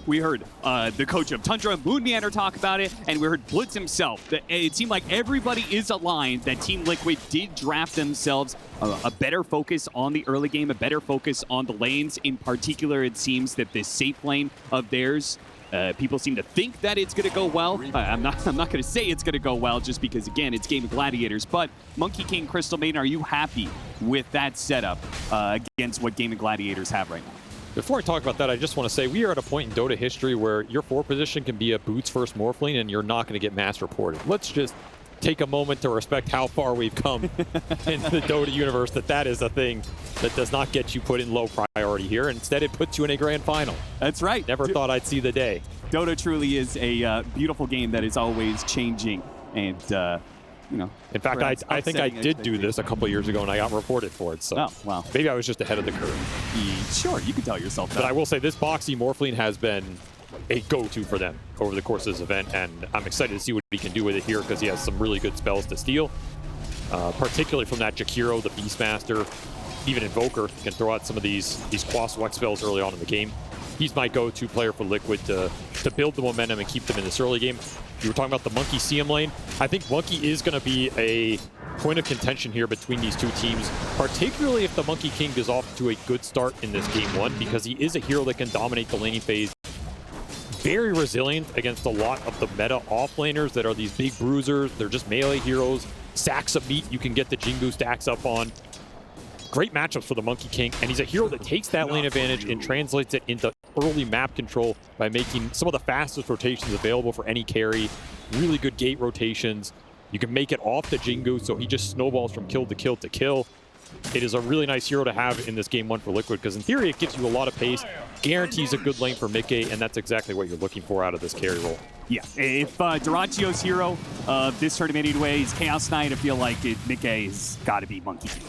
We heard the coach of Tundra, Moonmanner, talk about it, and we heard Blitz himself. It seemed like everybody is aligned that Team Liquid did draft themselves a better focus on the early game, a better focus on the lanes. In particular, it seems that this safe lane of theirs, people seem to think that it's going to go well. I'm not going to say it's going to go well just because, again, it's Gaimin Gladiators. But Monkey King, Crystal Maiden, are you happy with that setup against what Gaimin Gladiators have right now? Before I talk about that, I just want to say we are at a point in Dota history where your 4 position can be a boots first Morphling and you're not going to get mass reported. Let's just take a moment to respect how far we've come in the Dota universe, that is a thing that does not get you put in low priority here. Instead, it puts you in a grand final. That's right. Never thought I'd see the day. Dota truly is a beautiful game that is always changing, and you know. In fact, I think I did do this a couple years ago, and I got reported for it. So maybe I was just ahead of the curve. Sure, you can tell yourself that. But I will say this Boxy Morphling has been a go-to for them over the course of this event, and I'm excited to see what he can do with it here because he has some really good spells to steal, particularly from that Jakiro, the Beastmaster. Even Invoker can throw out some of these Quas Wex spells early on in the game. He's my go-to player for Liquid to build the momentum and keep them in this early game. You were talking about the Monkey CM lane. I think Monkey is going to be a point of contention here between these two teams, particularly if the Monkey King is off to a good start in this game 1, because he is a hero that can dominate the laning phase. Very resilient against a lot of the meta offlaners that are these big bruisers. They're just melee heroes. Stacks of meat you can get the Jingu stacks up on. Great matchups for the Monkey King, and he's a hero that takes that lane advantage and translates it into early map control by making some of the fastest rotations available for any carry. Really good gate rotations. You can make it off the Jingu, so he just snowballs from kill to kill to kill. It is a really nice hero to have in this game 1 for Liquid, because in theory it gives you a lot of pace, guarantees a good lane for Mickey, and that's exactly what you're looking for out of this carry role. Yeah, if Duracio's hero of this tournament anyway is Chaos Knight, I feel like Mickey's got to be Monkey King.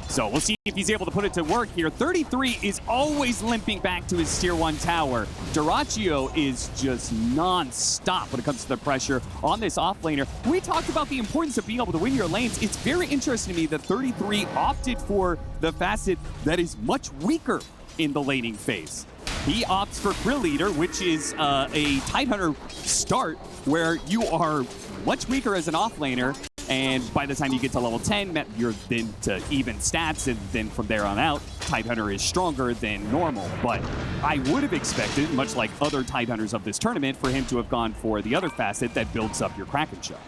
So we'll see if he's able to put it to work here. 33 is always limping back to his tier 1 tower. Duracio is just non-stop when it comes to the pressure on this offlaner. We talked about the importance of being able to win your lanes. It's very interesting to me that 33 opted for the facet that is much weaker in the laning phase. He opts for Krill Leader, which is a Tidehunter start where you are much weaker as an offlaner. And by the time you get to level 10, you're then to even stats, and then from there on out, Tidehunter is stronger than normal. But I would have expected, much like other Tidehunters of this tournament, for him to have gone for the other facet that builds up your Kraken Shell.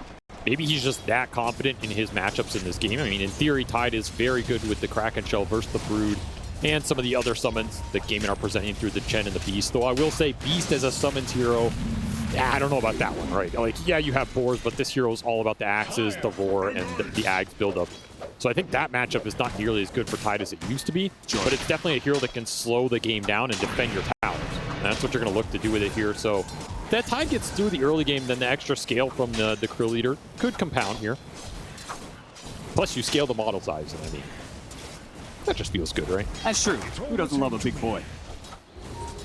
Maybe he's just that confident in his matchups in this game. I mean, in theory, Tide is very good with the Kraken Shell versus the Brood and some of the other summons that Gaimin are presenting through the Chen and the Beast. Though I will say Beast as a summons hero, I don't know about that one, right? Like, yeah, you have boars, but this hero is all about the axes, the roar, and the Ags buildup. So I think that matchup is not nearly as good for Tide as it used to be, but it's definitely a hero that can slow the game down and defend your towers. And that's what you're going to look to do with it here. So if that Tide gets through the early game, then the extra scale from the Krill Leader could compound here. Plus, you scale the model size, I mean, that just feels good, right? That's true. Who doesn't love a big boy?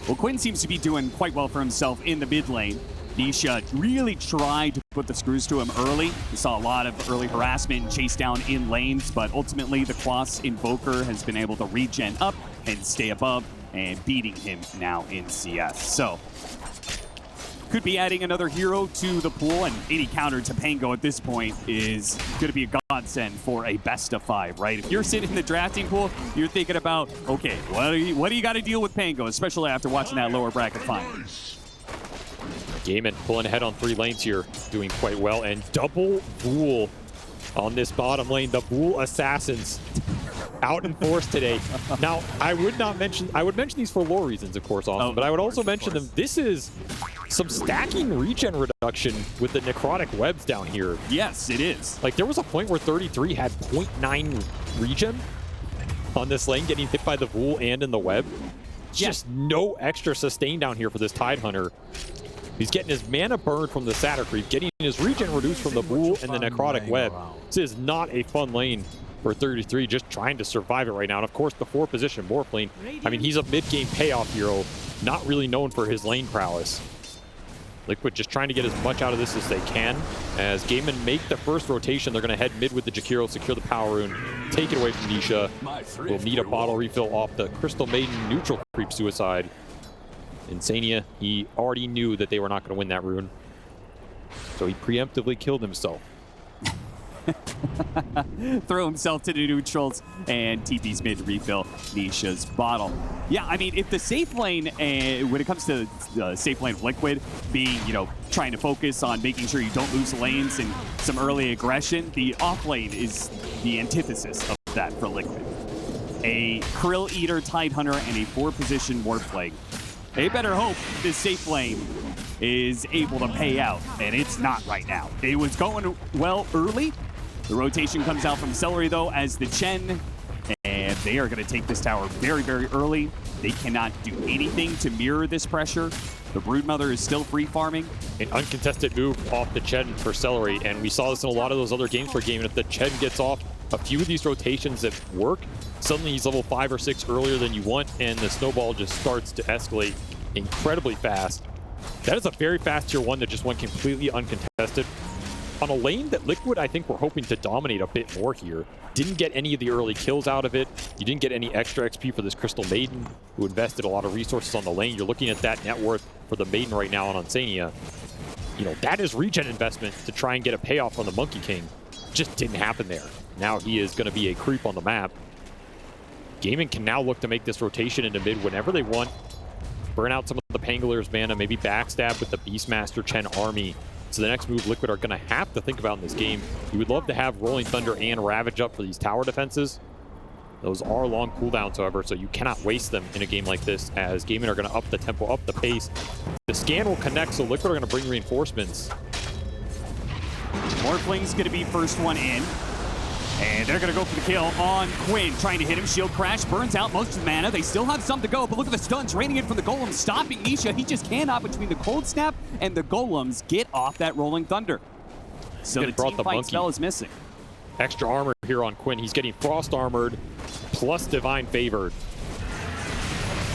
Well, Quinn seems to be doing quite well for himself in the mid lane. Nisha really tried to put the screws to him early. We saw a lot of early harassment and chase down in lanes, but ultimately the Quas Invoker has been able to regen up and stay above and beating him now in CS. So, could be adding another hero to the pool, and any counter to Pango at this point is going to be a godsend for a best of 5, right? If you're sitting in the drafting pool, you're thinking about, okay, what do you got to deal with Pango, especially after watching that lower bracket final. Gaimin pulling ahead on 3 lanes here, doing quite well, and double Ghoul on this bottom lane. The Ghoul Assassins out in force today. Now, I would mention these for lore reasons, of course, Austin, but I would also mention them. This is some stacking regen reduction with the necrotic webs down here. Yes, it is. Like, there was a point where 33 had 0.9 regen on this lane, getting hit by the Ghoul and in the web. Just no extra sustain down here for this Tidehunter. He's getting his mana burned from the Satyr Creep, getting his regen reduced from the Ghoul and the necrotic web. This is not a fun lane for 33, just trying to survive it right now. And of course, the 4 position Morphling, I mean, he's a mid-game payoff hero, not really known for his lane prowess. Liquid just trying to get as much out of this as they can. As Gaimin make the first rotation, they're going to head mid with the Jakiro, secure the Power Rune, take it away from Nisha. We'll need a bottle refill off the Crystal Maiden neutral creep suicide. Insania, he already knew that they were not going to win that rune. So he preemptively killed himself. Throw himself to the neutrals, and TP's mid to refill Nisha's bottle. Yeah, I mean, if the safe lane, when it comes to the safe lane of Liquid, being, trying to focus on making sure you don't lose lanes and some early aggression, the off lane is the antithesis of that for Liquid. A Krill Eater, Tidehunter, and a 4-position Warplague. They better hope this safe lane is able to pay out, and it's not right now. It was going well early. The rotation comes out from Celery, though, as the Chen, and they are going to take this tower very, very early. They cannot do anything to mirror this pressure. The Broodmother is still free farming. An uncontested move off the Chen for Celery, and we saw this in a lot of those other games for Gaimin. If the Chen gets off a few of these rotations that work, suddenly he's level 5 or 6 earlier than you want, and the snowball just starts to escalate incredibly fast. That is a very fast tier 1 that just went completely uncontested. On a lane that Liquid, I think, we're hoping to dominate a bit more here. Didn't get any of the early kills out of it. You didn't get any extra XP for this Crystal Maiden, who invested a lot of resources on the lane. You're looking at that net worth for the Maiden right now on Insania. That is regen investment to try and get a payoff on the Monkey King. Just didn't happen there. Now he is going to be a creep on the map. Gaimin can now look to make this rotation into mid whenever they want. Burn out some of the Pangoleer's mana, maybe backstab with the Beastmaster Chen army. So the next move Liquid are going to have to think about in this game. We would love to have Rolling Thunder and Ravage up for these tower defenses. Those are long cooldowns, however, so you cannot waste them in a game like this, as Gaimin are going to up the tempo, up the pace. The scan will connect, so Liquid are going to bring reinforcements. Morphling's going to be first one in. And they're going to go for the kill on Quinn, trying to hit him. Shield crash, burns out most of the mana. They still have some to go, but look at the stuns raining in from the Golem, stopping Nisha. He just cannot, between the Cold Snap and the Golems, get off that Rolling Thunder. So the team fight spell is missing. Extra armor here on Quinn. He's getting Frost Armored plus Divine Favored.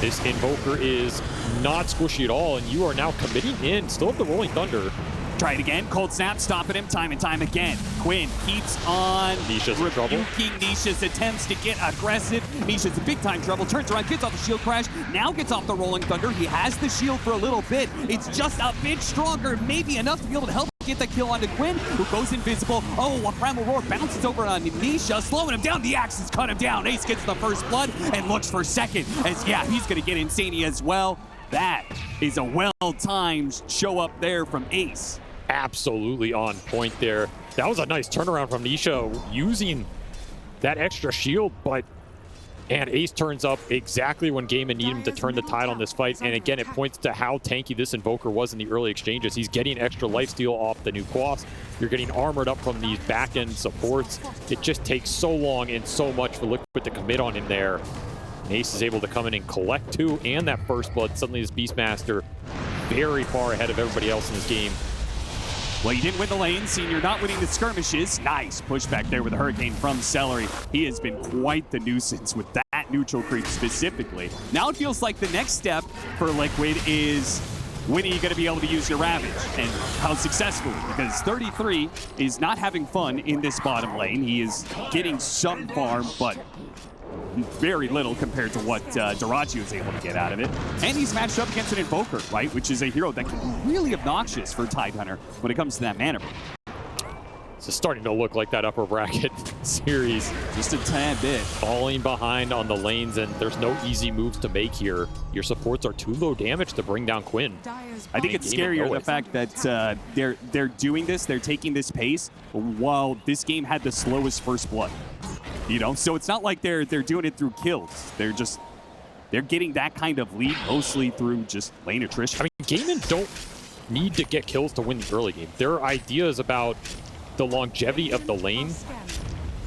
This Invoker is not squishy at all, and you are now committing in. Still have the Rolling Thunder. Try it again. Cold Snap stopping him time and time again. Quinn keeps on rebuking Nisha's attempts to get aggressive. Nisha's in big time trouble. Turns around, gets off the shield crash. Now gets off the Rolling Thunder. He has the shield for a little bit. It's just a bit stronger. Maybe enough to be able to help get the kill onto Quinn, who goes invisible. Oh, a Primal Roar bounces over on Nisha, slowing him down. The axes cut him down. Ace gets the first blood and looks for second. As, yeah, he's going to get Insania as well. That is a well-timed show up there from Ace. Absolutely on point there. That was a nice turnaround from Nisha using that extra shield, and Ace turns up exactly when Gaimin need him to turn the tide on this fight. And again, it points to how tanky this Invoker was in the early exchanges. He's getting extra lifesteal off the new Quas. You're getting armored up from these back-end supports. It just takes so long and so much for Liquid to commit on him there. And Ace is able to come in and collect 2 and that first blood. Suddenly this Beastmaster very far ahead of everybody else in this game. Well, you didn't win the lane, Senior not winning the skirmishes. Nice pushback there with a Hurricane from Celery. He has been quite the nuisance with that neutral creep specifically. Now it feels like the next step for Liquid is, when are you going to be able to use your Ravage, and how successfully? Because 33 is not having fun in this bottom lane. He is getting some farm, but very little compared to what Dyrachyo is able to get out of it. And he's matched up against an Invoker, right? Which is a hero that can be really obnoxious for Tidehunter when it comes to that mana. It's starting to look like that upper bracket series. Just a tad bit. Falling behind on the lanes, and there's no easy moves to make here. Your supports are too low damage to bring down Quinn. I think it's scarier the fact that they're doing this, they're taking this pace while this game had the slowest first blood. So it's not like they're doing it through kills. They're getting that kind of lead mostly through just lane attrition. I mean, Gaimin don't need to get kills to win the early game. There are ideas about the longevity of the lane,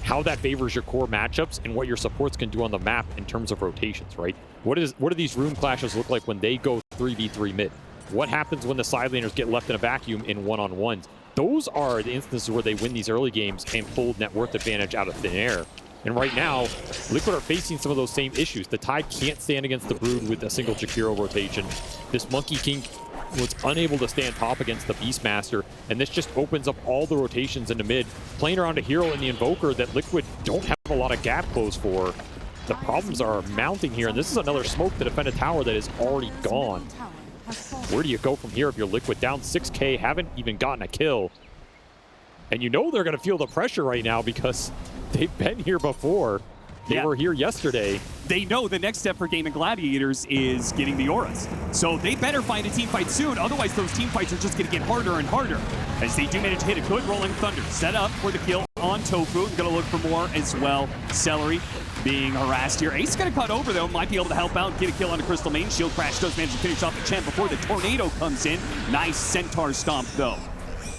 how that favors your core matchups, and what your supports can do on the map in terms of rotations, right? What do these rune clashes look like when they go 3v3 mid? What happens when the side laners get left in a vacuum in one-on-ones? Those are the instances where they win these early games and pull net worth advantage out of thin air. And right now, Liquid are facing some of those same issues. The Tide can't stand against the Brood with a single Jakiro rotation. This Monkey King was unable to stand top against the Beastmaster, and this just opens up all the rotations into mid, playing around a hero in the Invoker that Liquid don't have a lot of gap close for. the problems are mounting here, and this is another smoke to defend a tower that is already gone. Where do you go from here if you're Liquid down 6K, haven't even gotten a kill? And you know they're going to feel the pressure right now because they've been here before. They were here yesterday. They know the next step for Gaimin Gladiators is getting the auras. So they better find a team fight soon. Otherwise, those team fights are just going to get harder and harder. As they do manage to hit a good Rolling Thunder. Set up for the kill on Tofu. Going to look for more as well. Celery being harassed here. Ace going to cut over, though. Might be able to help out. Get a kill on the Crystal Main. Shield Crash does manage to finish off the champ before the Tornado comes in. Nice Centaur Stomp, though.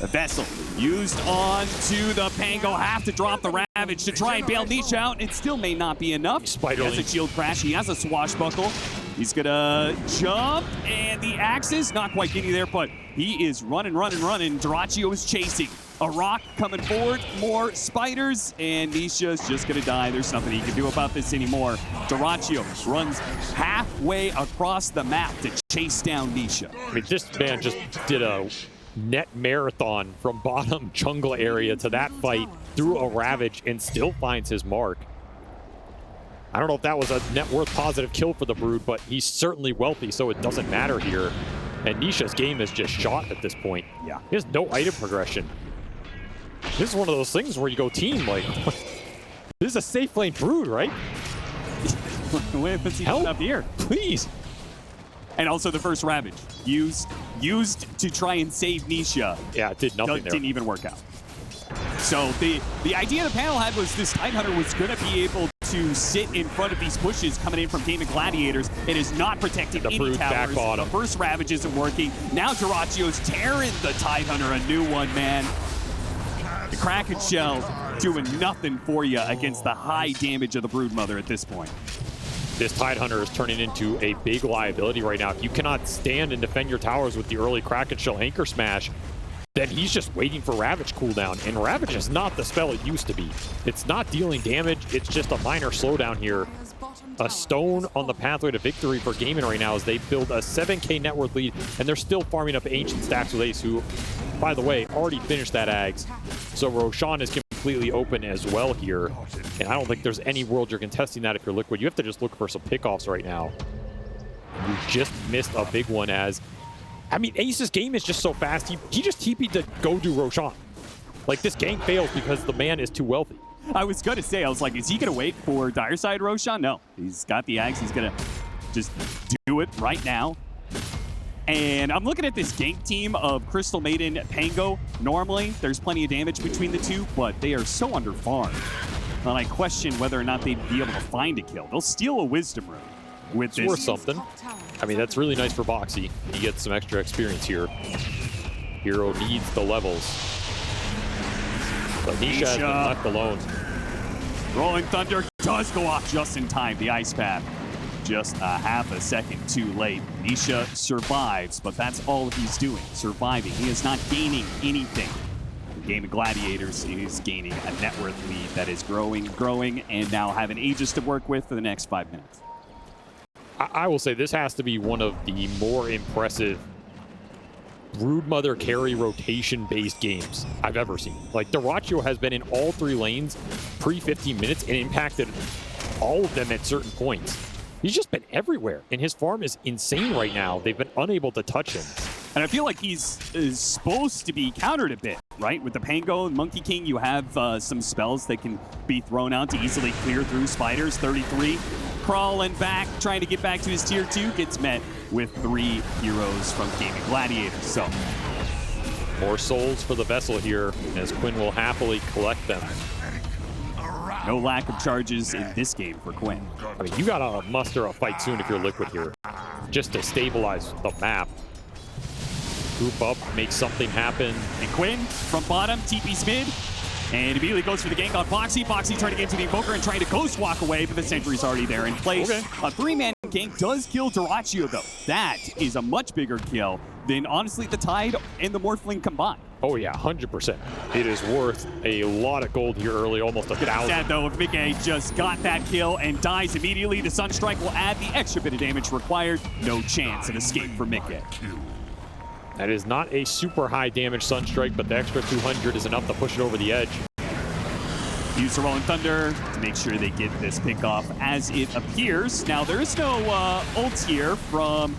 A Vessel used on to the Pango. Have to drop the Ravage to try and bail Niche out. It still may not be enough. He has a Shield Crash. He has a Swashbuckle. He's going to jump, and the Axes not quite getting there, but he is running. Dyrachyo is chasing. A rock coming forward. More spiders, and Nisha's just going to die. There's nothing he can do about this anymore. Dyrachyo runs halfway across the map to chase down Nisha. I mean, this man just did a net marathon from bottom jungle area to that fight through a Ravage and still finds his mark. I don't know if that was a net worth positive kill for the Brood, but he's certainly wealthy, so it doesn't matter here. And Nisha's game is just shot at this point. Yeah. He has no item progression. This is one of those things where you go team, like, this is a safe lane Brood, right? Help up here, please. And also the first Ravage used to try and save Nisha. Yeah, it did nothing there. Didn't even work out. So the idea the panel had was this Tidehunter was going to be able to sit in front of these pushes coming in from Gaimin Gladiators. It is not protecting any towers. The first Ravage isn't working. Now Dyrachyo's tearing the Tidehunter a new one, man. The Kraken Shell doing nothing for you against the high damage of the Broodmother at this point. This Tidehunter is turning into a big liability right now. If you cannot stand and defend your towers with the early Kraken Shell Anchor Smash, then he's just waiting for Ravage cooldown. And Ravage is not the spell it used to be. It's not dealing damage. It's just a minor slowdown here. A stone on the pathway to victory for Gaimin right now as they build a 7K net worth lead, and they're still farming up ancient stacks with Ace, who, by the way, already finished that Ags. So Roshan is completely open as well here. And I don't think there's any world you're contesting that if you're Liquid. You have to just look for some pickoffs right now. You just missed a big one as... I mean, Ace's game is just so fast. He just TP'd to go do Roshan. Like, this gang fails because the man is too wealthy. I was going to say, I was like, is he going to wait for Dire Side Roshan? No. He's got the Axe. He's going to just do it right now. And I'm looking at this gank team of Crystal Maiden, Pango. Normally, there's plenty of damage between the two, but they are so underfarmed. And I question whether or not they'd be able to find a kill. They'll steal a Wisdom Rune with it's this. Worth something. I mean, that's really nice for Boxy. He gets some extra experience here. Hero needs the levels. But Nisha has been left alone. Rolling Thunder does go off just in time. The Ice Path just a half a second too late. Nisha survives, but that's all he's doing, surviving. He is not gaining anything. Gaimin Gladiators is gaining a net worth lead that is growing, and now having Aegis to work with for the next 5 minutes. I will say this has to be one of the more impressive Broodmother carry rotation-based games I've ever seen. Like, Dyrachyo has been in all 3 lanes pre-15 minutes and impacted all of them at certain points. He's just been everywhere, and his farm is insane right now. They've been unable to touch him. And I feel like is supposed to be countered a bit, right? With the Pango and Monkey King, you have some spells that can be thrown out to easily clear through spiders. 33 crawling back, trying to get back to his tier 2, gets met with 3 heroes from Gaimin Gladiators. So more souls for the Vessel here, as Quinn will happily collect them. No lack of charges in this game for Quinn. I mean, you gotta muster a fight soon if you're Liquid here, just to stabilize the map. Group up, make something happen. And Quinn from bottom, TP's mid, and immediately goes for the gank on Boxy. Boxy trying to get into the Invoker and trying to ghost walk away, but the Sentry's already there in place. Okay. A 3-man gank does kill Dyrachyo, though. That is a much bigger kill than, honestly, the Tide and the Morphling combined. Oh yeah, 100%. It is worth a lot of gold here early, almost 1,000. Sad though, if Mickey just got that kill and dies immediately, the Sunstrike will add the extra bit of damage required. No chance of escape for Mickey. That is not a super high damage Sunstrike, but the extra 200 is enough to push it over the edge. Use the Rolling Thunder to make sure they get this pick off as it appears. Now, there is no ults here from...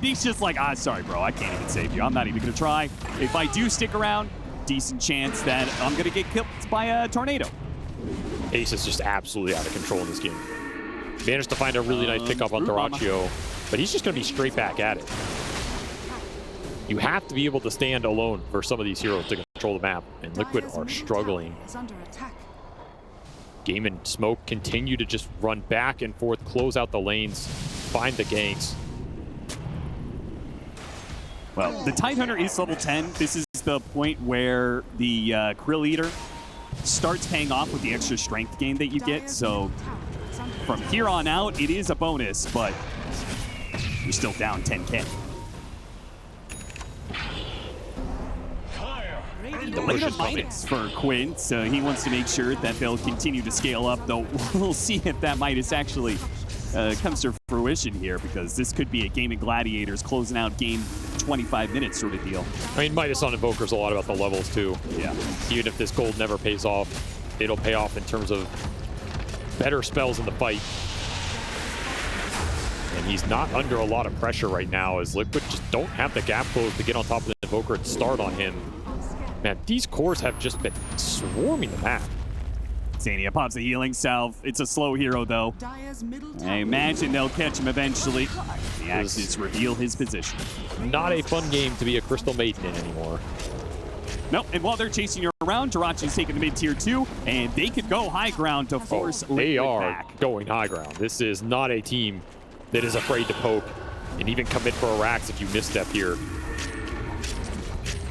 He's just like, sorry, bro, I can't even save you. I'm not even going to try. If I do stick around, decent chance that I'm going to get killed by a tornado. Ace is just absolutely out of control in this game. Managed to find a really nice pickup on Dyrachyo, but he's just going to be straight back at it. You have to be able to stand alone for some of these heroes to control the map, and Liquid are struggling. Gaimin Smoke continue to just run back and forth, close out the lanes, find the ganks. Well, the Tidehunter is level 10. This is the point where the Krill Eater starts paying off with the extra strength gain that you get. So from here on out, it is a bonus, but you're still down 10K. Delicious Midas for Quint. He wants to make sure that they'll continue to scale up, though we'll see if that Midas actually comes to fruition here, because this could be a Gaimin Gladiators closing out game 25 minutes sort of deal. I mean, Midas on Invoker is a lot about the levels, too. Yeah. Even if this gold never pays off, it'll pay off in terms of better spells in the fight. And he's not under a lot of pressure right now, as Liquid just don't have the gap close to get on top of the Invoker and start on him. Man, these cores have just been swarming the map. Zania pops a healing salve. It's a slow hero, though. I imagine they'll catch him eventually. The Axis reveal his position. Not a fun game to be a Crystal Maiden in anymore. Nope, and while they're chasing you around, Jirachi's taking the mid-tier 2, and they could go high ground to force Liquid they are back. Going high ground. This is not a team that is afraid to poke and even commit for a Rax if you misstep here.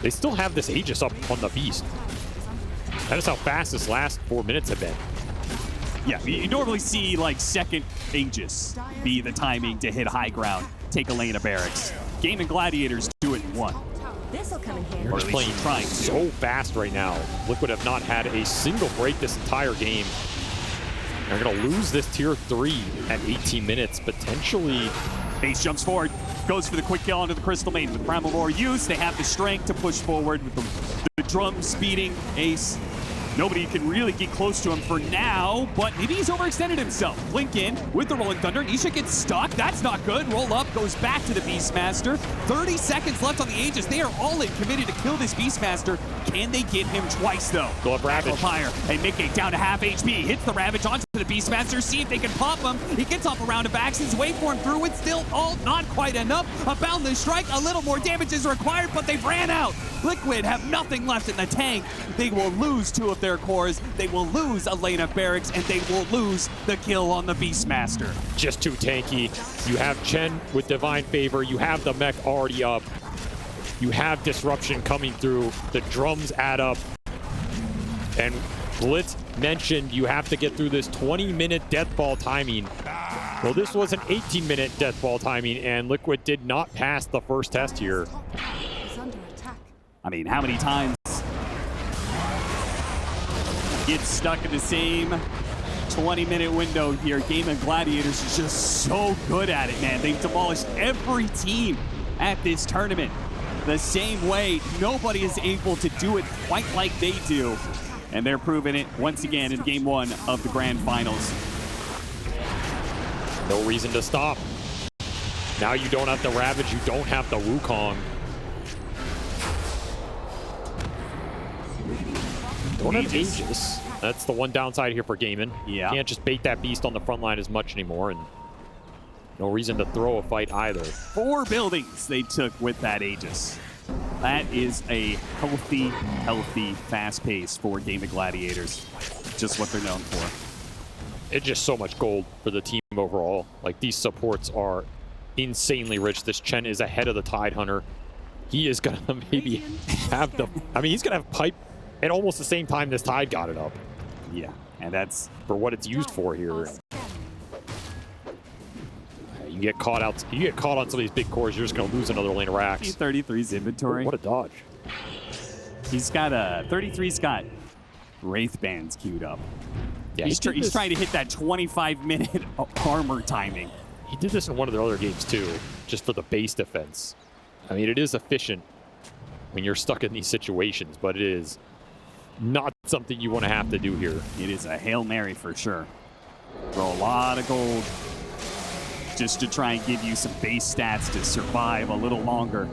They still have this Aegis up on the Beast. That is how fast this last 4 minutes have been. Yeah, you normally see like second Aegis be the timing to hit high ground, take a lane of barracks. Gaimin Gladiators do it in one. This'll come in handy. They're just playing so fast right now. Liquid have not had a single break this entire game. They're going to lose this tier 3 at 18 minutes, potentially. Base jumps forward, goes for the quick kill onto the Crystal Maiden. With Primal Roar used, they have the strength to push forward with the drum speeding Ace. Nobody can really get close to him for now, but maybe he's overextended himself. Blink in with the Rolling Thunder. Nisha gets stuck. That's not good. Roll up, goes back to the Beastmaster. 30 seconds left on the Aegis. They are all in, committed to kill this Beastmaster. Can they get him twice, though? Go up Ravage. Fire, and Mickey down to half HP. Hits the Ravage onto the Beastmaster. See if they can pop him. He gets off a round of axes. Wait for him through it. Still all not quite enough. A boundless strike. A little more damage is required, but they've ran out. Liquid have nothing left in the tank. They will lose 2 of their cores. They will lose a lane of barracks, and they will lose the kill on the Beastmaster. Just too tanky. You have Chen with Divine Favor. You have the mech already up. You have Disruption coming through. The drums add up. And Blitz mentioned you have to get through this 20-minute deathball timing. Well, this was an 18-minute deathball timing, and Liquid did not pass the first test here. I mean, how many times get stuck in the same 20-minute window here? Gaimin Gladiators is just so good at it, man. They've demolished every team at this tournament the same way. Nobody is able to do it quite like they do. And they're proving it once again in game 1 of the grand finals. No reason to stop. Now you don't have the Ravage, you don't have the Wukong. Don't have Aegis. That's the one downside here for Gaimin. Yeah. Can't just bait that beast on the front line as much anymore, and no reason to throw a fight either. 4 buildings they took with that Aegis. That is a healthy, fast pace for Gaimin Gladiators. Just what they're known for. It's just so much gold for the team overall. Like, these supports are insanely rich. This Chen is ahead of the Tidehunter. He is gonna maybe have the, I mean, he's gonna have pipe at almost the same time this Tide got it up. Yeah, and that's for what it's used for here. You get caught out. You get caught on some of these big cores, you're just going to lose another lane of racks. 33's inventory. What a dodge. He's got a 33's got Wraith Bands queued up. Yeah, he's trying to hit that 25-minute armor timing. He did this in one of their other games too, just for the base defense. I mean, it is efficient when you're stuck in these situations, but it is not something you want to have to do here. It is a Hail Mary for sure. Throw a lot of gold just to try and give you some base stats to survive a little longer.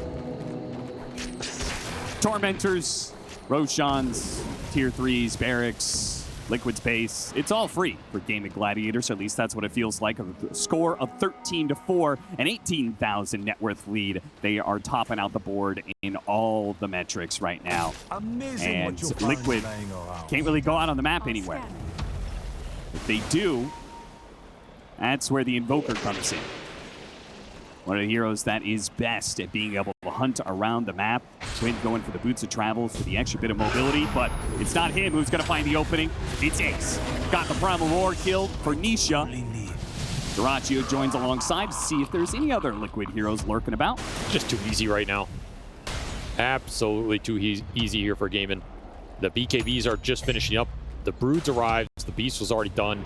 Tormentors, Roshans, Tier 3s, Barracks, Liquid's base. It's all free for Gaimin Gladiators, or at least that's what it feels like. A score of 13-4, an 18,000 net worth lead. They are topping out the board in all the metrics right now. Amazing. And Liquid can't really go out on the map anywhere. If they do, that's where the Invoker comes in. One of the heroes that is best at being able to hunt around the map. Quinn going for the boots of travel for the extra bit of mobility, but it's not him who's going to find the opening. It's Ace. Got the Primal Roar killed for Nisha. Dyrachyo joins alongside to see if there's any other Liquid heroes lurking about. Just too easy right now. Absolutely too easy here for Gaimin. The BKBs are just finishing up. The Broods arrived. The Beast was already done.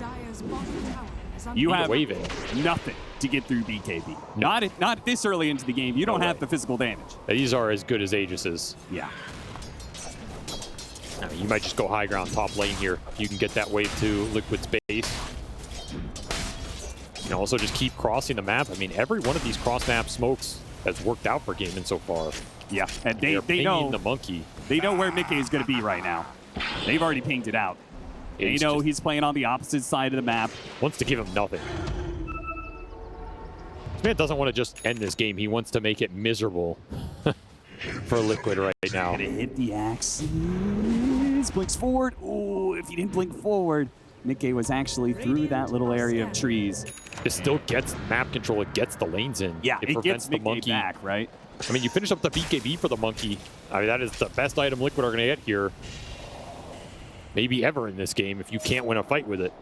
You have waving. nothing to get through BKB. Not this early into the game. You don't have the physical damage. These are as good as Aegis's. Yeah. I mean, you might just go high ground top lane here. You can get that wave to Liquid's base. You can also just keep crossing the map. I mean, every one of these cross map smokes has worked out for Gaimin so far. Yeah, and they know the monkey. They know where Mickey is going to be right now. They've already pinged it out. They know he's playing on the opposite side of the map. Wants to give him nothing. This man doesn't want to just end this game. He wants to make it miserable for Liquid right now. Gonna hit the axe. Blinks forward. Oh, if he didn't blink forward, Mickey was actually through that little area of trees. It still gets map control. It gets the lanes in. Yeah, it gets the Mickey monkey back, right? I mean, you finish up the BKB for the monkey. I mean, that is the best item Liquid are going to get here. Maybe ever in this game if you can't win a fight with it.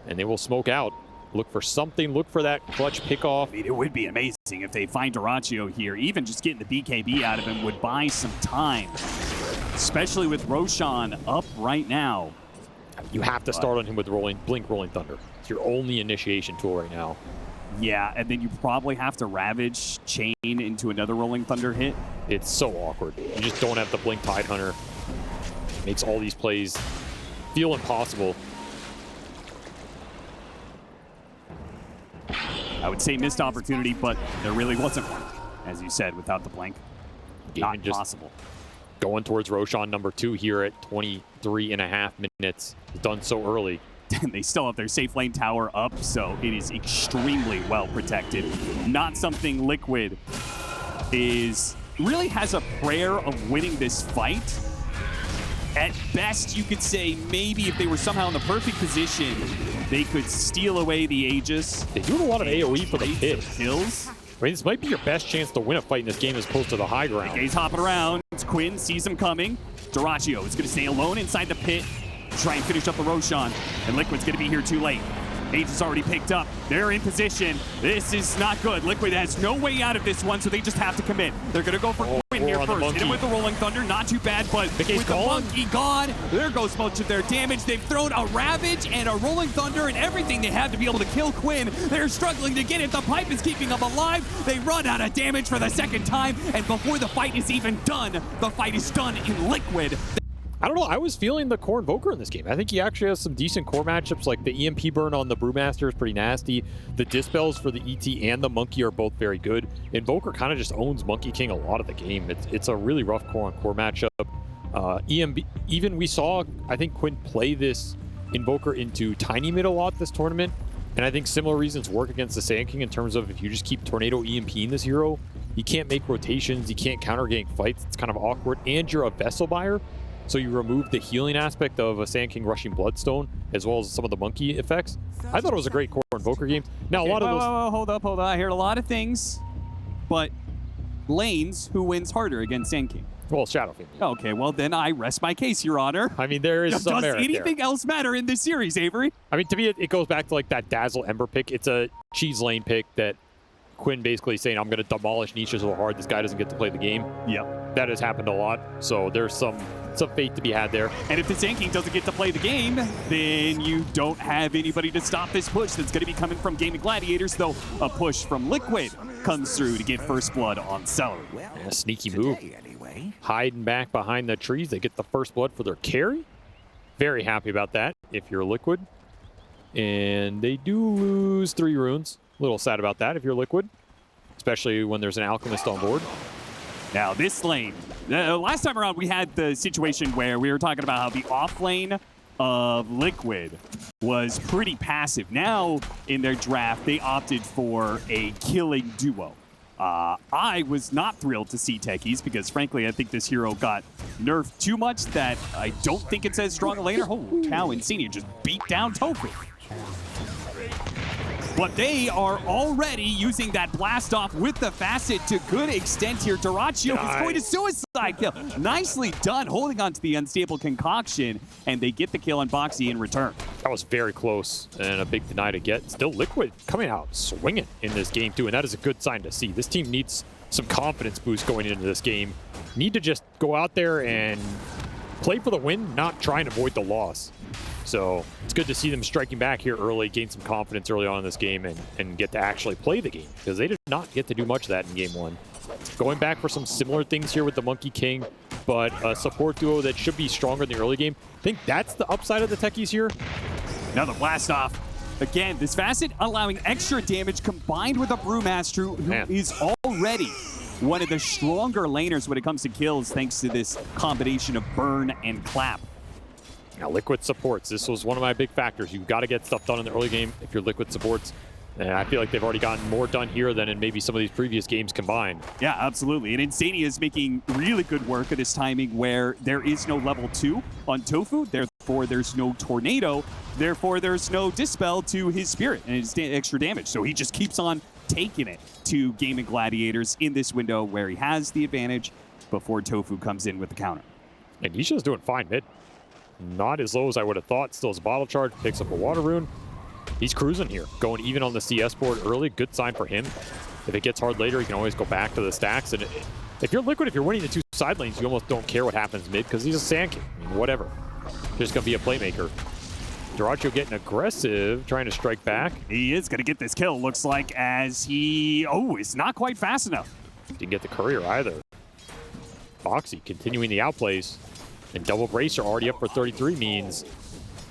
And they will smoke out. Look for something. Look for that clutch pickoff. I mean, it would be amazing if they find Dyrachyo here. Even just getting the BKB out of him would buy some time. Especially with Roshan up right now. You have to start on him with Blink Rolling Thunder. It's your only initiation tool right now. Yeah, and then you probably have to Ravage, chain into another Rolling Thunder hit. It's so awkward. You just don't have the Blink Tidehunter. Makes all these plays feel impossible. I would say missed opportunity, but there really wasn't one. As you said, without the blink, not possible. Going towards Roshan number 2 here at 23.5 minutes. Done so early. And they still have their safe lane tower up, so it is extremely well protected. Not something Liquid really has a prayer of winning this fight. At best, you could say maybe if they were somehow in the perfect position, they could steal away the Aegis. They do a lot of AoE for the pit. Kills. I mean, this might be your best chance to win a fight in this game as opposed to the high ground. He's hopping around. Quinn sees him coming. Dyrachyo is going to stay alone inside the pit, try and finish up the Roshan, and Liquid's going to be here too late. Aegis already picked up. They're in position. This is not good. Liquid has no way out of this one, so they just have to commit. They're going to go for Quinn here first. Hit him with the Rolling Thunder. Not too bad, but with the monkey gone, there goes much of their damage. They've thrown a Ravage and a Rolling Thunder and everything they have to be able to kill Quinn. They're struggling to get it. The pipe is keeping them alive. They run out of damage for the second time, and before the fight is even done, the fight is done in Liquid. I don't know. I was feeling the core Invoker in this game. I think he actually has some decent core matchups, like the EMP burn on the Brewmaster is pretty nasty. The Dispels for the ET and the Monkey are both very good. Invoker kind of just owns Monkey King a lot of the game. It's a really rough core-on-core matchup. Even we saw, I think, Quinn play this Invoker into Tiny Mid a lot this tournament, and I think similar reasons work against the Sand King in terms of if you just keep Tornado EMPing this hero, you can't make rotations, you can't counter gang fights, it's kind of awkward, and you're a Vessel buyer. So you remove the healing aspect of a Sand King rushing Bloodstone, as well as some of the monkey effects. I thought it was a great core Invoker game. Now, a lot of those... Hold up. I heard a lot of things, but lanes, who wins harder against Sand King? Well, Shadowfiend. Okay, well, then I rest my case, Your Honor. I mean, there is some merit there. Does anything else matter in this series, Avery? I mean, to me, it goes back to like that Dazzle Ember pick. It's a cheese lane pick that Quinn basically saying, I'm going to demolish Nisha so hard this guy doesn't get to play the game. Yep. That has happened a lot, so there's some fate to be had there. And if the Sand King doesn't get to play the game, then you don't have anybody to stop this push that's going to be coming from Gaimin Gladiators, though a push from Liquid comes through to get first blood on Celery. Yeah, sneaky move. hiding back behind the trees. They get the first blood for their carry. Very happy about that if you're Liquid. And they do lose 3 runes. A little sad about that if you're Liquid, especially when there's an Alchemist on board. Now this lane, last time around we had the situation where we were talking about how the off lane of Liquid was pretty passive. Now in their draft, they opted for a killing duo. I was not thrilled to see Techies because frankly, I think this hero got nerfed too much that I don't think it's as strong a laner. Holy cow, Insania just beat down Tofu. But they are already using that blast off with the facet to good extent here. Dyrachyo is going to suicide kill. Nicely done, holding on to the unstable concoction, and they get the kill on Boxy in return. That was very close and a big deny to get. Still Liquid coming out swinging in this game too, and that is a good sign to see. This team needs some confidence boost going into this game. Need to just go out there and play for the win, not try and avoid the loss. So it's good to see them striking back here early, gain some confidence early on in this game, and get to actually play the game, because they did not get to do much of that in game 1. Going back for some similar things here with the Monkey King, but a support duo that should be stronger in the early game. I think that's the upside of the Techies here. Another blast off. Again, this facet allowing extra damage combined with a Brewmaster who is already one of the stronger laners when it comes to kills thanks to this combination of burn and clap. Now, Liquid supports. This was one of my big factors. You've got to get stuff done in the early game if you're Liquid supports. And I feel like they've already gotten more done here than in maybe some of these previous games combined. Yeah, absolutely. And Insania is making really good work of this timing where there is no level 2 on Tofu. Therefore, there's no Tornado. Therefore, there's no Dispel to his Spirit and his extra damage. So he just keeps on taking it to Gaimin Gladiators in this window where he has the advantage before Tofu comes in with the counter. And Nisha's doing fine mid. Not as low as I would have thought. Still has a bottle charge, picks up a water rune. He's cruising here, going even on the CS board early. Good sign for him. If it gets hard later, he can always go back to the stacks. And if you're Liquid, if you're winning the 2 side lanes, you almost don't care what happens mid because he's a Sand King. I mean, whatever. Just going to be a playmaker. Dyrachyo getting aggressive, trying to strike back. He is going to get this kill, looks like, as he... Oh, it's not quite fast enough. Didn't get the courier either. Boxy continuing the outplays. And double bracer already up for 33 means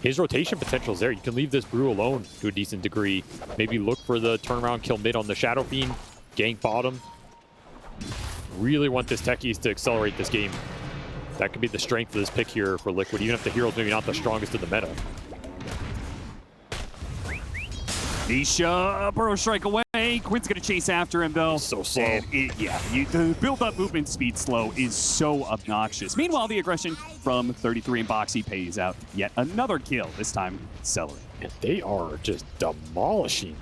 his rotation potential is there. You can leave this Brew alone to a decent degree. Maybe look for the turnaround kill mid on the Shadow Fiend, gank bottom. Really want this Techies to accelerate this game. That could be the strength of this pick here for Liquid, even if the hero's maybe not the strongest in the meta. Nisha, Burrow strike away. Quinn's going to chase after him, though. So slow. And the build-up movement speed slow is so obnoxious. Meanwhile, the aggression from 33 and Boxy pays out yet another kill, this time Celery. And they are just demolishing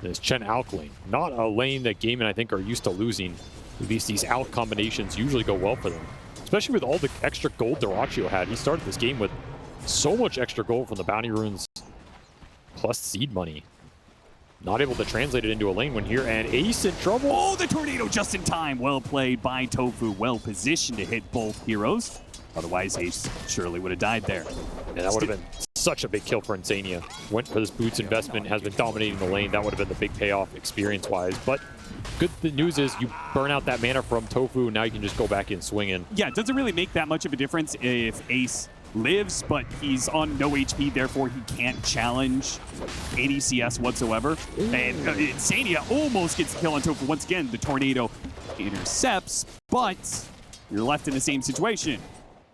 this Chen Alk lane. Not a lane that Gaimin, I think, are used to losing. At least these Alk combinations usually go well for them. Especially with all the extra gold Dyrachyo had. He started this game with so much extra gold from the bounty runes plus seed money. Not able to translate it into a lane win here, and Ace in trouble. Oh, the tornado just in time. Well played by Tofu. Well positioned to hit both heroes. Otherwise, Ace surely would have died there. And that would have been such a big kill for Insania. Went for this boots investment, has been dominating the lane. That would have been the big payoff experience-wise. But good news is you burn out that mana from Tofu, and now you can just go back in swinging. Yeah, it doesn't really make that much of a difference if Ace lives, but he's on no HP, therefore he can't challenge any CS whatsoever. And Insania almost gets the kill on Tofu. Once again, the tornado intercepts, but you're left in the same situation.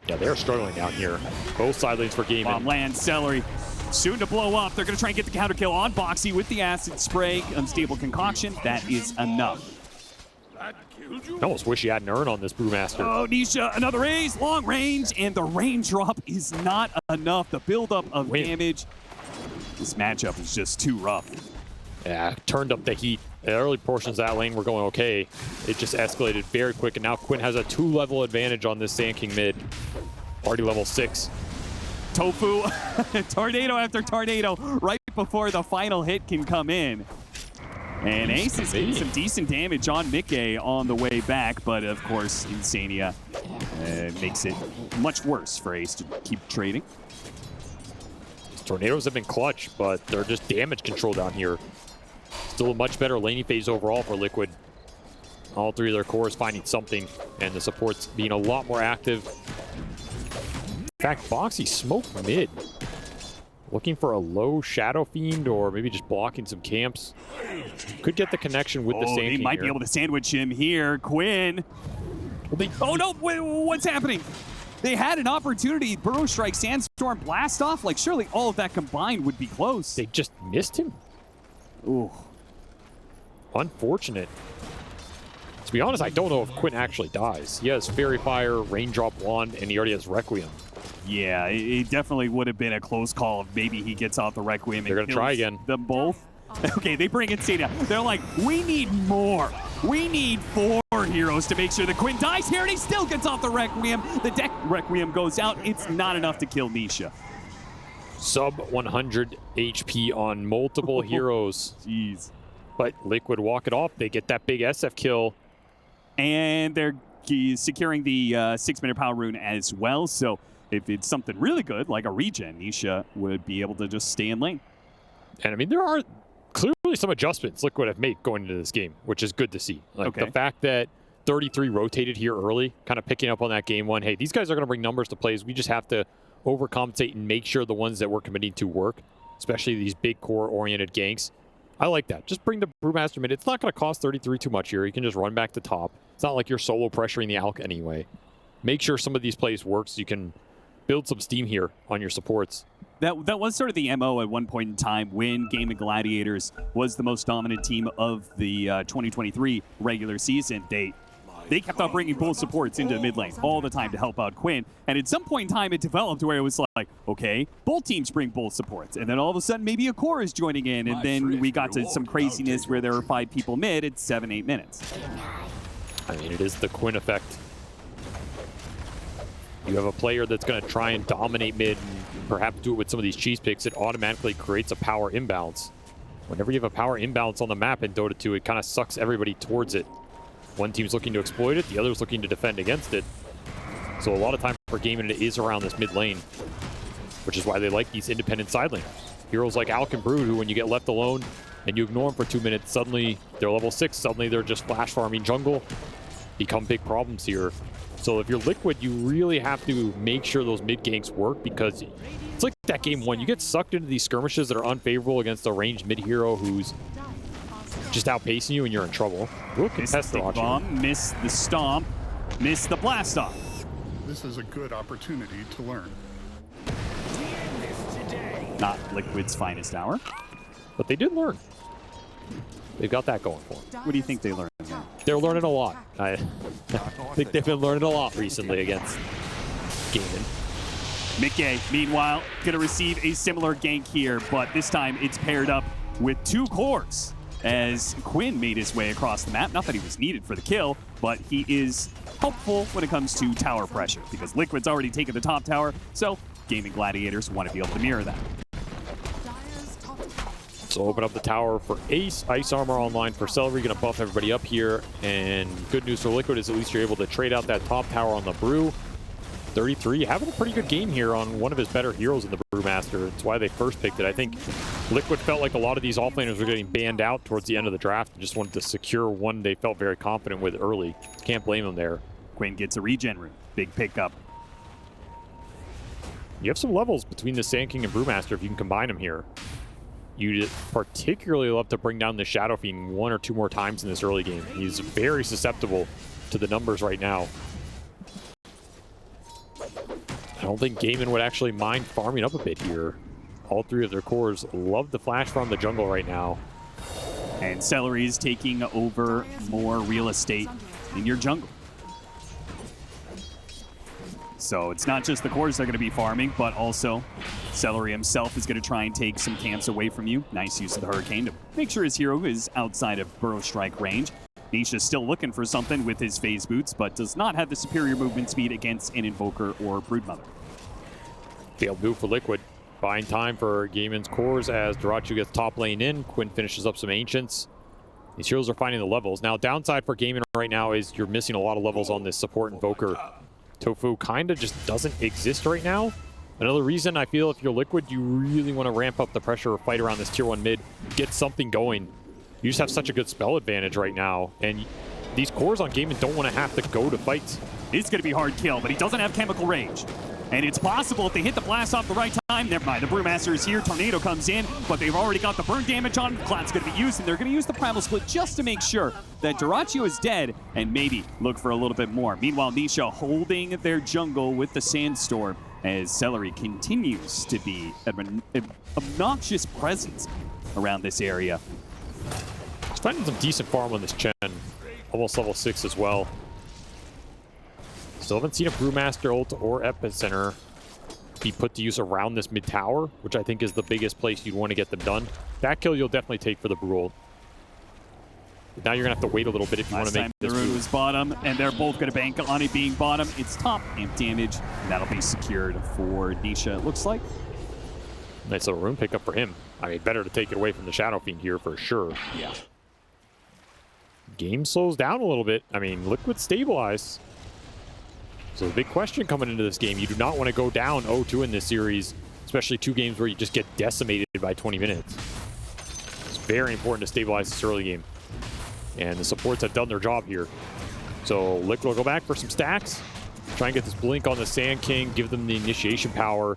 Yeah, they're struggling down here. Both side lanes for Gaimin. Bomb land, Celery. Soon to blow up. They're going to try and get the counter kill on Boxy with the acid spray. Unstable concoction. That is enough. I almost wish he had an urn on this Brewmaster. Oh, Nisha, another ace, long range, and the raindrop is not enough. The buildup of damage. This matchup is just too rough. Yeah, turned up the heat. The early portions of that lane were going okay. It just escalated very quick, and now Quinn has a 2-level advantage on this Sand King mid. Already level 6. Tofu, tornado after tornado, right before the final hit can come in. And Ace is getting some decent damage on Mickey on the way back, but of course, Insania makes it much worse for Ace to keep trading. These tornadoes have been clutch, but they're just damage control down here. Still a much better laning phase overall for Liquid. All three of their cores finding something, and the supports being a lot more active. In fact, Foxy smoked mid. Looking for a low Shadow Fiend, or maybe just blocking some camps. Could get the connection with the Sand King. They might be able to sandwich him here. Quinn. Oh no, what's happening? They had an opportunity. Burrow Strike, Sandstorm, Blast Off. Like, surely all of that combined would be close. They just missed him. Ooh. Unfortunate. To be honest, I don't know if Quinn actually dies. He has Fairy Fire, Raindrop Wand, and he already has Requiem. Yeah, it definitely would have been a close call if maybe he gets off the Requiem. They're going to try again. Them both. Okay, they bring in Stadia. They're like, we need more. We need 4 heroes to make sure that Quinn dies here, and he still gets off the Requiem. The deck Requiem goes out. It's not enough to kill Nisha. Sub 100 HP on multiple heroes. Jeez. But Liquid walk it off. They get that big SF kill. And they're securing the 6-minute power rune as well. So if it's something really good, like a regen, Nisha would be able to just stay in lane. And I mean, there are clearly some adjustments Liquid have made going into this game, which is good to see. Like the fact that 33 rotated here early, kind of picking up on that game one. Hey, these guys are going to bring numbers to plays. We just have to overcompensate and make sure the ones that we're committing to work, especially these big core-oriented ganks. I like that. Just bring the Brewmaster mid. It's not going to cost 33 too much here. You can just run back to top. It's not like you're solo pressuring the Alk anyway. Make sure some of these plays work so you can build some steam here on your supports. That was sort of the MO at one point in time when Gaimin Gladiators was the most dominant team of the 2023 regular season. They kept on bringing both supports into the mid lane all the time to help out Quinn. And at some point in time, it developed where it was like, okay, both teams bring both supports. And then all of a sudden, maybe a core is joining in. And then we got to some craziness where there were 5 people mid at 7-8 minutes. I mean, it is the Quinn effect. You have a player that's going to try and dominate mid and perhaps do it with some of these cheese picks. It automatically creates a power imbalance. Whenever you have a power imbalance on the map in Dota 2, it kind of sucks everybody towards it. One team's looking to exploit it, the other's looking to defend against it. So a lot of time for Gaimin is around this mid lane, which is why they like these independent side laners. Heroes like Alk and Brood, who when you get left alone and you ignore them for 2 minutes, suddenly they're level 6, suddenly they're just flash farming jungle, become big problems here. So if you're Liquid, you really have to make sure those mid ganks work, because it's like that game 1. You get sucked into these skirmishes that are unfavorable against a ranged mid hero who's just outpacing you, and you're in trouble. We'll contest the bomb, miss the stomp, miss the blast off. This is a good opportunity to learn. Not Liquid's finest hour, but they did learn. They've got that going for them. What do you think they learned? They're learning a lot. I think they've been learning a lot recently against Gaimin. Mickey, meanwhile, going to receive a similar gank here, but this time it's paired up with 2 cores as Quinn made his way across the map. Not that he was needed for the kill, but he is helpful when it comes to tower pressure, because Liquid's already taken the top tower, so Gaimin Gladiators want to be able to mirror that. So open up the tower for Ace. Ice Armor online for Celery. Going to buff everybody up here. And good news for Liquid is at least you're able to trade out that top tower on the Brew. 33 having a pretty good game here on one of his better heroes in the Brewmaster. It's why they first picked it. I think Liquid felt like a lot of these offlaners were getting banned out towards the end of the draft and just wanted to secure one they felt very confident with early. Can't blame them there. Quinn gets a regen rune. Big pickup. You have some levels between the Sand King and Brewmaster if you can combine them here. You'd particularly love to bring down the Shadow Fiend 1 or 2 more times in this early game. He's very susceptible to the numbers right now. I don't think Gaimin would actually mind farming up a bit here. All 3 of their cores love the flash farm the jungle right now. And Celery is taking over more real estate in your jungle. So it's not just the cores that are going to be farming, but also Celery himself is going to try and take some camps away from you. Nice use of the Hurricane to make sure his hero is outside of Burrow Strike range. Nisha's still looking for something with his phase boots, but does not have the superior movement speed against an Invoker or Broodmother. Failed move for Liquid. Buying time for Gaimin's cores as Dota2 gets top lane in. Quinn finishes up some Ancients. These heroes are finding the levels. Now, downside for Gaimin right now is you're missing a lot of levels on this support Invoker. Tofu kind of just doesn't exist right now. Another reason I feel if you're Liquid, you really want to ramp up the pressure or fight around this tier 1 mid, get something going. You just have such a good spell advantage right now, and these cores on Gaimin don't want to have to go to fights. It's going to be hard kill, but he doesn't have chemical range. And it's possible if they hit the blast off the right time. Never mind, the Brewmaster is here. Tornado comes in, but they've already got the burn damage on. Cloud's going to be used, and they're going to use the Primal Split just to make sure that Dyrachyo is dead and maybe look for a little bit more. Meanwhile, Nisha holding their jungle with the Sandstorm as Celery continues to be an obnoxious presence around this area. He's finding some decent farm on this Chen. Almost level 6 as well. Still haven't seen a Brewmaster ult or Epicenter be put to use around this mid tower, which I think is the biggest place you'd want to get them done. That kill you'll definitely take for the Brew ult. But now you're going to have to wait a little bit if you want to make this move. The Rune was bottom, and they're both going to bank on it being bottom. It's top amp damage, and that'll be secured for Nisha, it looks like. Nice little Rune pickup for him. I mean, better to take it away from the Shadow Fiend here for sure. Yeah. Game slows down a little bit. I mean, Liquid stabilized. So the big question coming into this game, you do not want to go down 0-2 in this series, especially 2 games where you just get decimated by 20 minutes. It's very important to stabilize this early game. And the supports have done their job here. So Liquid will go back for some stacks, try and get this blink on the Sand King, give them the initiation power.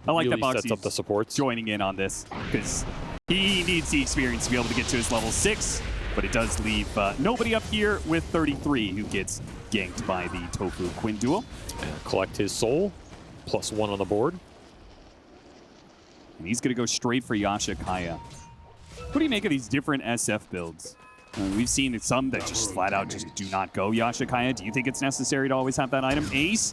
I like really that sets up the supports. Joining in on this, because he needs the experience to be able to get to his level 6, but it does leave nobody up here with 33 who gets ganked by the Tofu Quinn duo. And collect his soul, +1 on the board. And he's going to go straight for Yasha Kaya. What do you make of these different SF builds? We've seen some that just flat out just do not go Yasha Kaya. Do you think it's necessary to always have that item? Ace,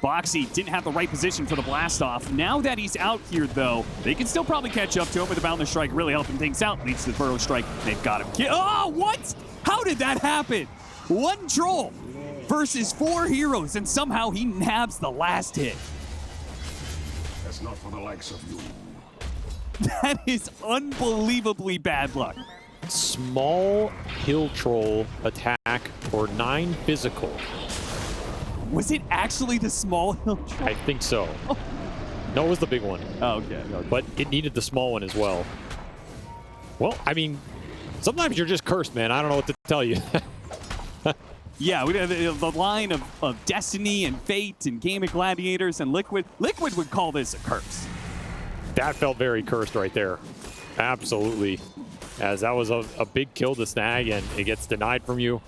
Boxy didn't have the right position for the blast off. Now that he's out here, though, they can still probably catch up to him with the Boundless Strike, really helping things out. Leads to the Burrow Strike. They've got him. Oh, what? How did that happen? One troll versus 4 heroes, and somehow he nabs the last hit. That's not for the likes of you. That is unbelievably bad luck. Small hill troll attack for 9 physical. Was it actually the small hill troll? I think so. Oh. No, it was the big one. Oh, okay. But it needed the small one as well. Well, I mean, sometimes you're just cursed, man. I don't know what to tell you. Yeah, we have the line of Destiny and Fate and Gaimin Gladiators and Liquid. Liquid would call this a curse. That felt very cursed right there. Absolutely. As that was a big kill to snag, and it gets denied from you.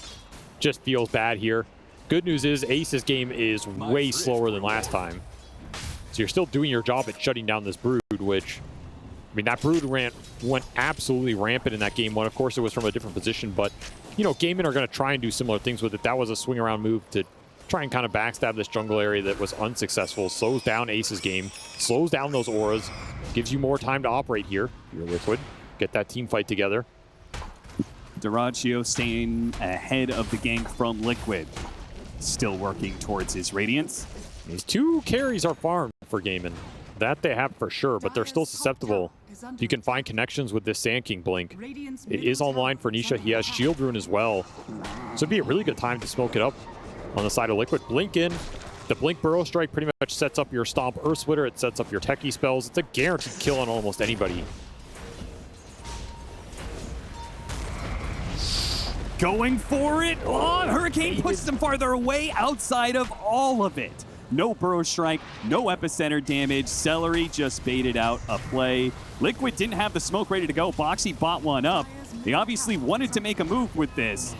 Just feels bad here. Good news is Ace's game is way slower than last time. So you're still doing your job at shutting down this Brood, which, I mean, that Brood went absolutely rampant in that game one. Of course, it was from a different position, but, you know, Gaimin are going to try and do similar things with it. That was a swing around move to try and kind of backstab this jungle area that was unsuccessful. Slows down Ace's game, slows down those auras, gives you more time to operate here. You're Liquid. Get that team fight together. Dyrachyo staying ahead of the gank from Liquid. Still working towards his Radiance. These 2 carries are farmed for Gaimin. That they have for sure, but they're still susceptible. You can find connections with this Sand King blink. It is online for Nisha. He has Shield Rune as well. So it'd be a really good time to smoke it up on the side of Liquid. Blink in. The Blink Burrow Strike pretty much sets up your Stomp Earth Splitter. It sets up your Techie spells. It's a guaranteed kill on almost anybody. Going for it. Oh, Hurricane pushes them farther away outside of all of it. No Burrow Strike, no Epicenter damage. Celery just baited out a play. Liquid didn't have the smoke ready to go. Boxy bought one up. They obviously wanted to make a move with this,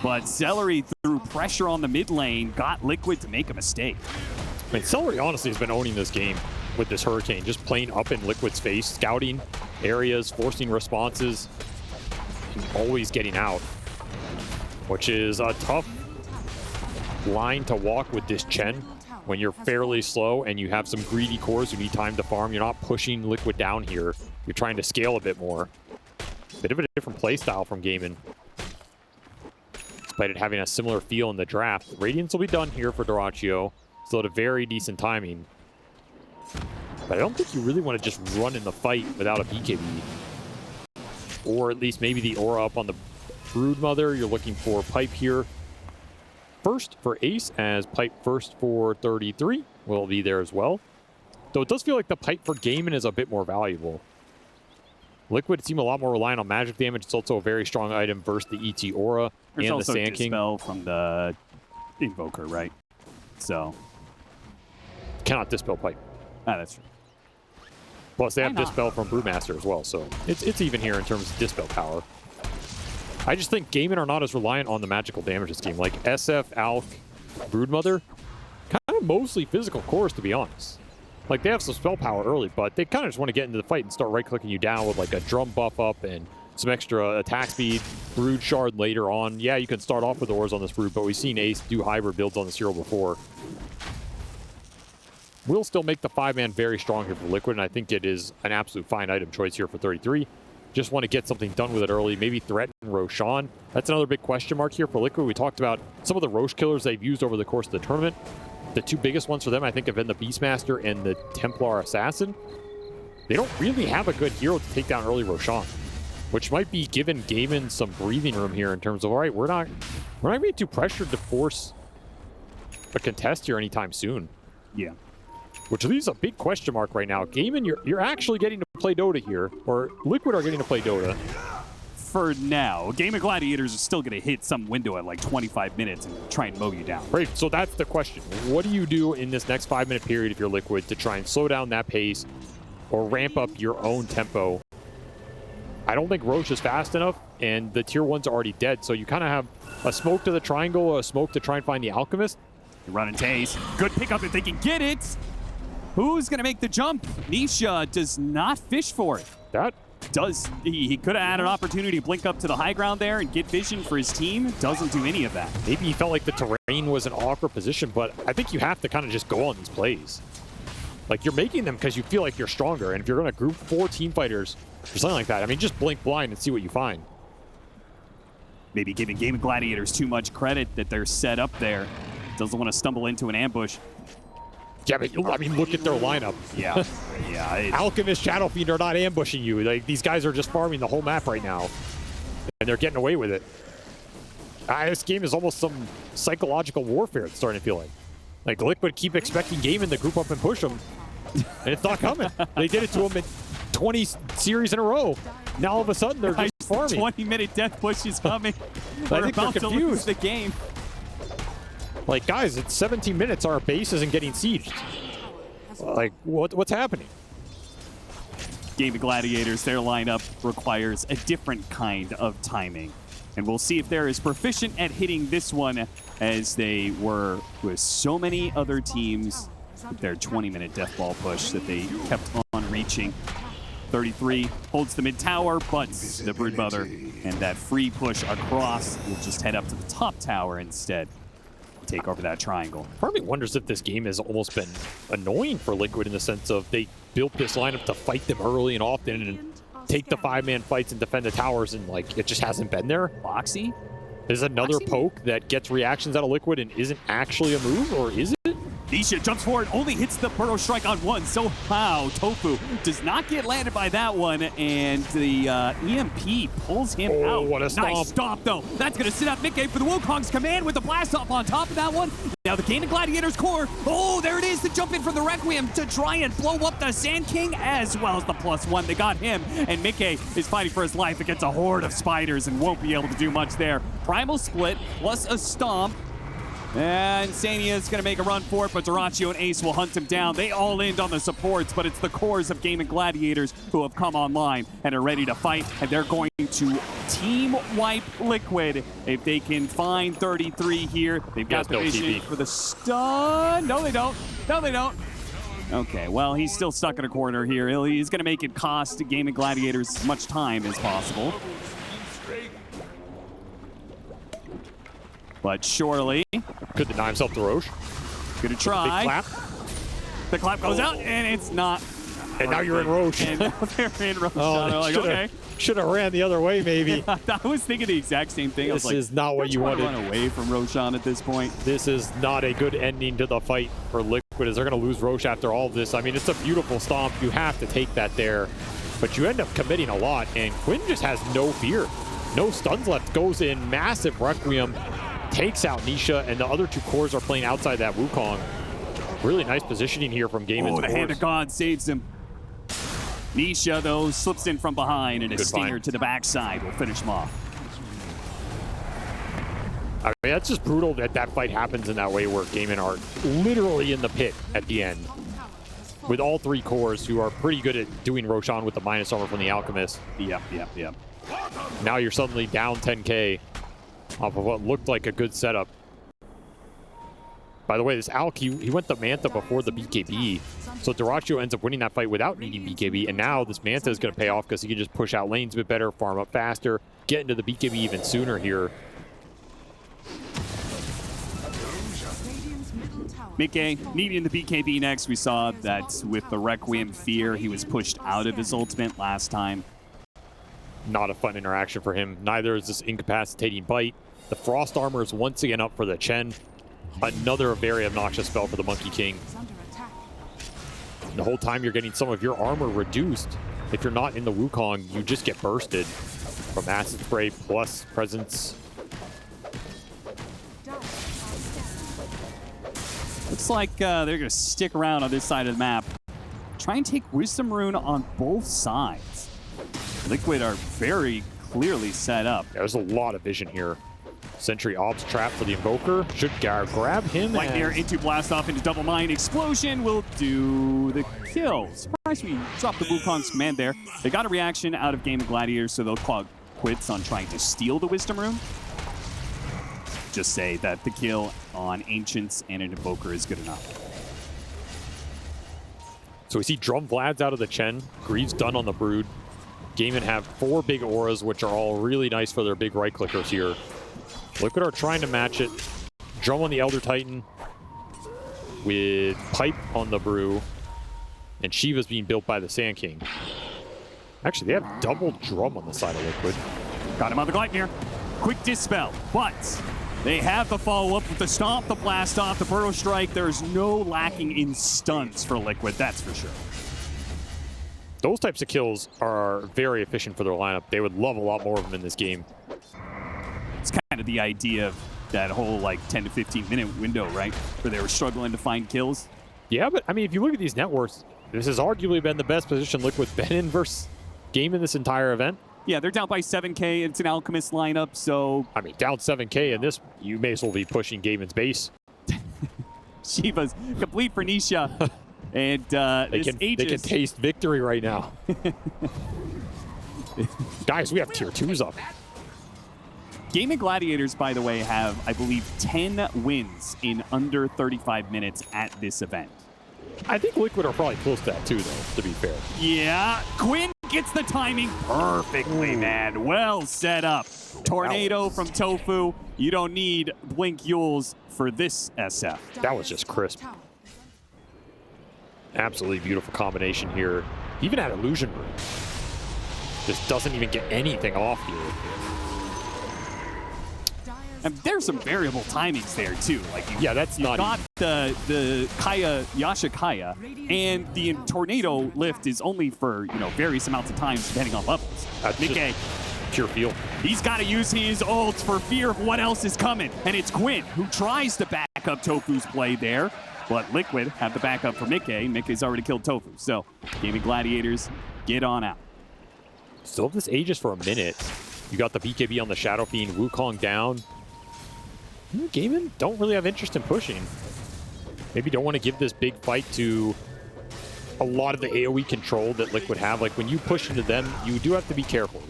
but Celery, through pressure on the mid lane, got Liquid to make a mistake. I mean, Celery honestly has been owning this game with this Hurricane, just playing up in Liquid's face, scouting areas, forcing responses, and always getting out, which is a tough line to walk with this Chen. When you're fairly slow and you have some greedy cores who need time to farm, you're not pushing Liquid down here. You're trying to scale a bit more. Bit of a different play style from Gaimin, despite it having a similar feel in the draft. Radiance will be done here for Dyrachyo. Still at a very decent timing. But I don't think you really want to just run in the fight without a BKB. Or at least maybe the aura up on the Broodmother. You're looking for Pipe here first for Ace, as Pipe first for 33 will be there as well. Though it does feel like the Pipe for Gaimin is a bit more valuable. Liquid seem a lot more reliant on magic damage. It's also a very strong item versus the ET Aura There's and the also Sand King. Dispel from the Invoker, right? So. Cannot Dispel Pipe. Ah, that's true. Plus, they have Why not? Dispel from Brewmaster as well, so it's even here in terms of Dispel power. I just think Gaimin are not as reliant on the magical damage this game. Like SF, Alk, Broodmother, kind of mostly physical cores, to be honest. Like, they have some spell power early, but they kind of just want to get into the fight and start right-clicking you down with, like, a drum buff up and some extra attack speed. Brood Shard later on. Yeah, you can start off with Ores on this Brood, but we've seen Ace do hybrid builds on this hero before. Will still make the 5-man very strong here for Liquid, and I think it is an absolute fine item choice here for 33. Just want to get something done with it early, maybe threaten Roshan. That's another big question mark here for Liquid. We talked about some of the Rosh killers they've used over the course of the tournament. The two biggest ones for them, I think, have been the Beastmaster and the Templar Assassin. They don't really have a good hero to take down early Roshan, which might be giving Gaimin some breathing room here in terms of, all right, we're not being too pressured to force a contest here anytime soon. Yeah. Which leaves a big question mark right now. Gaimin, you're actually getting to play Dota here, or Liquid are getting to play Dota. For now, Gaimin Gladiators is still going to hit some window at like 25 minutes and try and mow you down. Right, so that's the question. What do you do in this next 5-minute period if you're Liquid to try and slow down that pace or ramp up your own tempo? I don't think Roche is fast enough, and the tier 1's already dead, so you kind of have a smoke to the triangle, a smoke to try and find the Alchemist. You're running Taze. Good pickup if they can get it. Who's going to make the jump? Nisha does not fish for it. That He could have had an opportunity to blink up to the high ground there and get vision for his team. Doesn't do any of that. Maybe he felt like the terrain was an awkward position, but I think you have to kind of just go on these plays. Like, you're making them because you feel like you're stronger, and if you're going to group 4 team fighters or something like that, I mean, just blink blind and see what you find. Maybe giving Gaimin Gladiators too much credit that they're set up there. Doesn't want to stumble into an ambush. Yeah, but I mean, look at their lineup. Yeah, yeah. Alchemist, Shadow Fiend are not ambushing you. Like, these guys are just farming the whole map right now, and they're getting away with it. This game is almost some psychological warfare, it's starting to feel like. Like, Liquid keep expecting Gaimin to group up and push them, and it's not coming. They did it to them in 20 series in a row. Now all of a sudden, they're just farming. 20-minute death push is coming. I We're think they're about to lose confused. the game. Like, guys, it's 17 minutes. Our base isn't getting sieged. Like, what's happening? Gaimin Gladiators, their lineup requires a different kind of timing. And we'll see if they're as proficient at hitting this one as they were with so many other teams with their 20-minute death ball push that they kept on reaching. 33 holds the mid tower, but the Broodmother and that free push across will just head up to the top tower instead. Take over that triangle. Part of me wonders if this game has almost been annoying for Liquid in the sense of they built this lineup to fight them early and often and take the 5-man fights and defend the towers, and like it just hasn't been there. Boxy? There's another poke that gets reactions out of Liquid and isn't actually a move, or is it? Nisha jumps forward, only hits the Burrow Strike on one. So how Tofu does not get landed by that one, and the EMP pulls him out. What a stomp. Nice stomp, though. That's going to sit up Nikkei for the Wukong's command with the blast off on top of that one. Now the Gaimin Gladiators core. Oh, there it is, the jump in from the Requiem to try and blow up the Sand King as well as the +1. They got him, and Nikkei is fighting for his life against a horde of spiders and won't be able to do much there. Primal split plus a stomp. And Sania is going to make a run for it, but Dyrachyo and Ace will hunt him down. They all in on the supports, but it's the cores of Gaimin Gladiators who have come online and are ready to fight, and they're going to team wipe Liquid if they can find 33 here. They've got the vision for the stun. No, they don't. No, they don't. Okay, well, he's still stuck in a corner here. He's going to make it cost Gaimin Gladiators as much time as possible. But surely Could deny himself to Roche. gonna try. Big clap. The clap goes out, and it's not. And now you're in Roche. And now they're in Roche. Oh, Like, okay. Should have ran the other way, maybe. I was thinking the exact same thing. I was This like, is not what you want wanted. to run away from Roshan at this point. This is not a good ending to the fight for Liquid, as they're going to lose Roche after all of this. I mean, it's a beautiful stomp. You have to take that there. But you end up committing a lot, and Quinn just has no fear. No stuns left. Goes in massive Requiem. Takes out Nisha, and the other two cores are playing outside that Wukong. Really nice positioning here from Gaimin's Oh, the Hand of God saves him. Nisha, though, slips in from behind, and a Good stinger find. to the backside will finish him off. I mean, that's just brutal that that fight happens in that way where Gaimin are literally in the pit at the end with all three cores who are pretty good at doing Roshan with the minus armor from the Alchemist. Yep. Now you're suddenly down 10k off of what looked like a good setup. By the way, this Alk, he went the Manta before the BKB, so Dyrachyo ends up winning that fight without needing BKB, and now this Manta is going to pay off because he can just push out lanes a bit better, farm up faster, get into the BKB even sooner here. Mickey needing the BKB next. We saw that with the Requiem Fear, he was pushed out of his ultimate last time. Not a fun interaction for him. Neither is this incapacitating bite. The Frost Armor is once again up for the Chen. Another very obnoxious spell for the Monkey King. The whole time you're getting some of your armor reduced. If you're not in the Wukong, you just get bursted from Acid Spray plus Presence. Looks like they're going to stick around on this side of the map. Try and take Wisdom Rune on both sides. Liquid are very clearly set up. There's a lot of vision here. Sentry Ops trap for the Invoker. Should grab him. Lightyear into Blast Off into Double Mine. Explosion will do the kill. Surprised we dropped the Wukong's command there. They got a reaction out of Gaimin Gladiators, so they'll call quits on trying to steal the Wisdom Rune. Just say that the kill on Ancients and an Invoker is good enough. So we see Drum Vlad's out of the Chen. Greaves done on the Brood. Gaimin have 4 big auras, which are all really nice for their big right clickers here. Liquid are trying to match it. Drum on the Elder Titan with Pipe on the Brew. And Shiva's being built by the Sand King. Actually, they have double Drum on the side of Liquid. Got him on the Gleipnir. Quick Dispel, but they have the follow-up with the Stomp, the Blast Off, the Burrow Strike. There's no lacking in stuns for Liquid, that's for sure. Those types of kills are very efficient for their lineup. They would love a lot more of them in this game. It's kind of the idea of that whole like 10 to 15 minute window, right? Where they were struggling to find kills. Yeah, but I mean, if you look at these networks, this has arguably been the best position Liquid's been in versus Gaimin this entire event. Yeah, they're down by 7K. It's an Alchemist lineup, so... I mean, down 7K in this, you may as well be pushing Gaimin's base. Shiva's complete for Nisha. And they can taste victory right now. Guys, we have tier 2s up. Gaimin Gladiators, by the way, have, I believe, 10 wins in under 35 minutes at this event. I think Liquid are probably close to that too, though, to be fair. Yeah, Quinn gets the timing perfectly, man. Well set up. Tornado from Tofu. You don't need Blink Yules for this SF. That was just crisp. Absolutely beautiful combination here. Even at Illusion Room. Just doesn't even get anything off here. And there's some variable timings there too. Like that's not got the Kaya Yasha Kaya, and the tornado lift is only for various amounts of times depending on levels. Mickey, pure feel. He's got to use his ult for fear of what else is coming, and it's Quinn who tries to back up Tofu's play there, but Liquid have the backup for Mickey. Mickey's already killed Tofu, so Gaimin Gladiators get on out. Still have this Aegis for a minute. You got the BKB on the Shadow Fiend, Wukong down. Gaimin don't really have interest in pushing. Maybe don't want to give this big fight to a lot of the AoE control that Liquid have. Like when you push into them, you do have to be careful.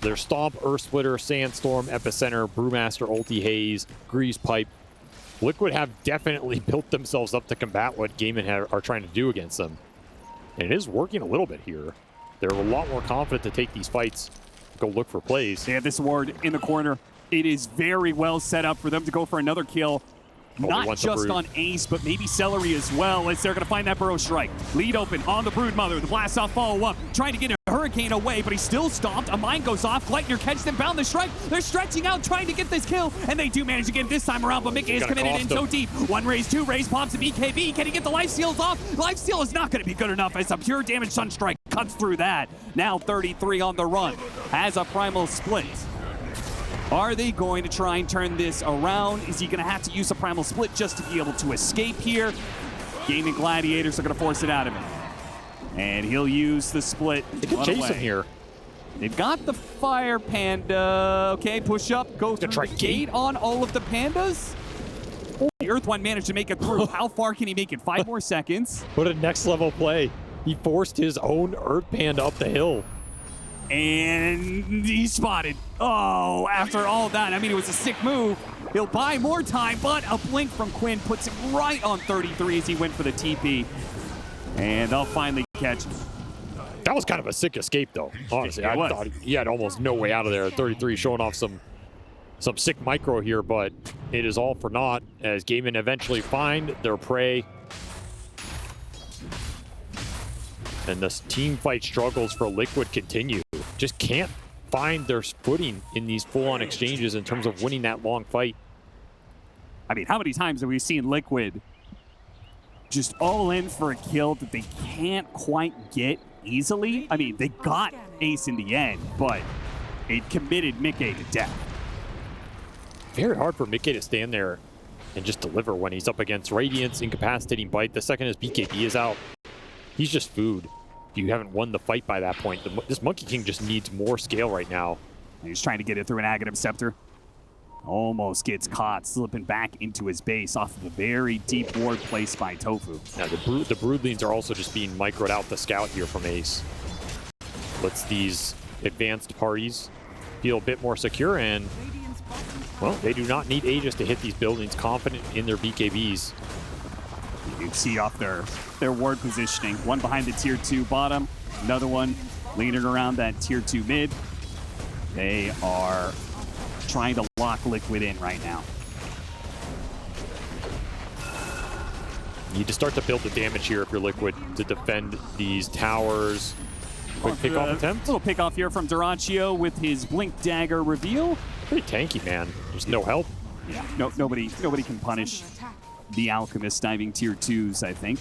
There's Stomp, Earth Splitter, Sandstorm, Epicenter, Brewmaster, Ulti Haze, Grease Pipe. Liquid have definitely built themselves up to combat what Gaimin are trying to do against them. And it is working a little bit here. They're a lot more confident to take these fights, go look for plays. They have this ward in the corner. It is very well set up for them to go for another kill. Not just on Ace, but maybe Celery as well, as they're going to find that Burrow Strike. Lead open on the Brood Mother. The Blast Off follow-up, trying to get a Hurricane away, but he's still stomped. A Mine goes off. Gleipnir catches them, bound the Strike. They're stretching out, trying to get this kill, and they do manage to get it this time around, but Mickey is committed in so deep. One raise, two raise, pops the BKB. Can he get the Life Steals off? Life Steal is not going to be good enough as a pure damage Sunstrike cuts through that. Now 33 on the run. Has a Primal Split. Are they going to try and turn this around? Is he going to have to use a Primal Split just to be able to escape here? Gaimin Gladiators are going to force it out of him. And he'll use the split. They can chase him here. They've got the Fire Panda. Okay, push up, go through try the gate on all of the pandas. The Earth One managed to make it through. How far can he make it? 5 more seconds. What a next level play. He forced his own Earth Panda up the hill. And he's spotted. Oh, after all that, I mean, it was a sick move. He'll buy more time, but a blink from Quinn puts him right on 33 as he went for the TP. And they'll finally catch him. That was kind of a sick escape, though. Honestly, I thought he had almost no way out of there. 33 showing off some sick micro here, but it is all for naught as Gaimin eventually find their prey. And this team fight struggles for Liquid continue. Just can't find their footing in these full-on exchanges in terms of winning that long fight. I mean, how many times have we seen Liquid just all in for a kill that they can't quite get easily? I mean, they got Ace in the end, but it committed Mickey to death. Very hard for Mickey to stand there and just deliver when he's up against Radiance, incapacitating bite. The second his BKB is out, he's just food. If you haven't won the fight by that point, this Monkey King just needs more scale right now. He's trying to get it through an Aghanim Scepter. Almost gets caught, slipping back into his base off of a very deep ward placed by Tofu. Now, the Broodlings are also just being microed out the scout here from Ace. Lets these advanced parties feel a bit more secure, and, well, they do not need Aegis to hit these buildings, confident in their BKBs. You can see off their ward positioning. One behind the tier 2 bottom, another one leaning around that tier 2 mid. They are trying to lock Liquid in right now. You need to start to build the damage here if you're Liquid to defend these towers. Quick pickoff attempt. Little pickoff here from Duraccio with his Blink Dagger reveal. Pretty tanky, man. There's no help. Yeah, nobody can punish the Alchemist diving tier 2s, I think.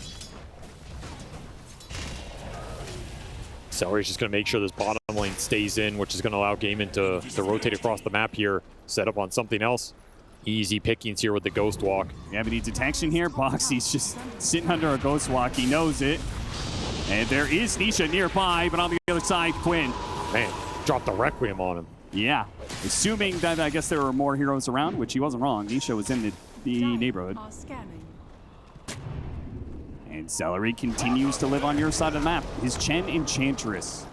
Celery's just going to make sure this bottom lane stays in, which is going to allow Gaimin to rotate across the map here, set up on something else. Easy pickings here with the Ghost Walk. You have any detection here? Boxy's just sitting under a Ghost Walk. He knows it. And there is Nisha nearby, but on the other side, Quinn. Man, dropped the Requiem on him. Yeah, assuming that I guess there were more heroes around, which he wasn't wrong. Nisha was in the neighborhood. And Celery continues to live on your side of the map. His Chen Enchantress.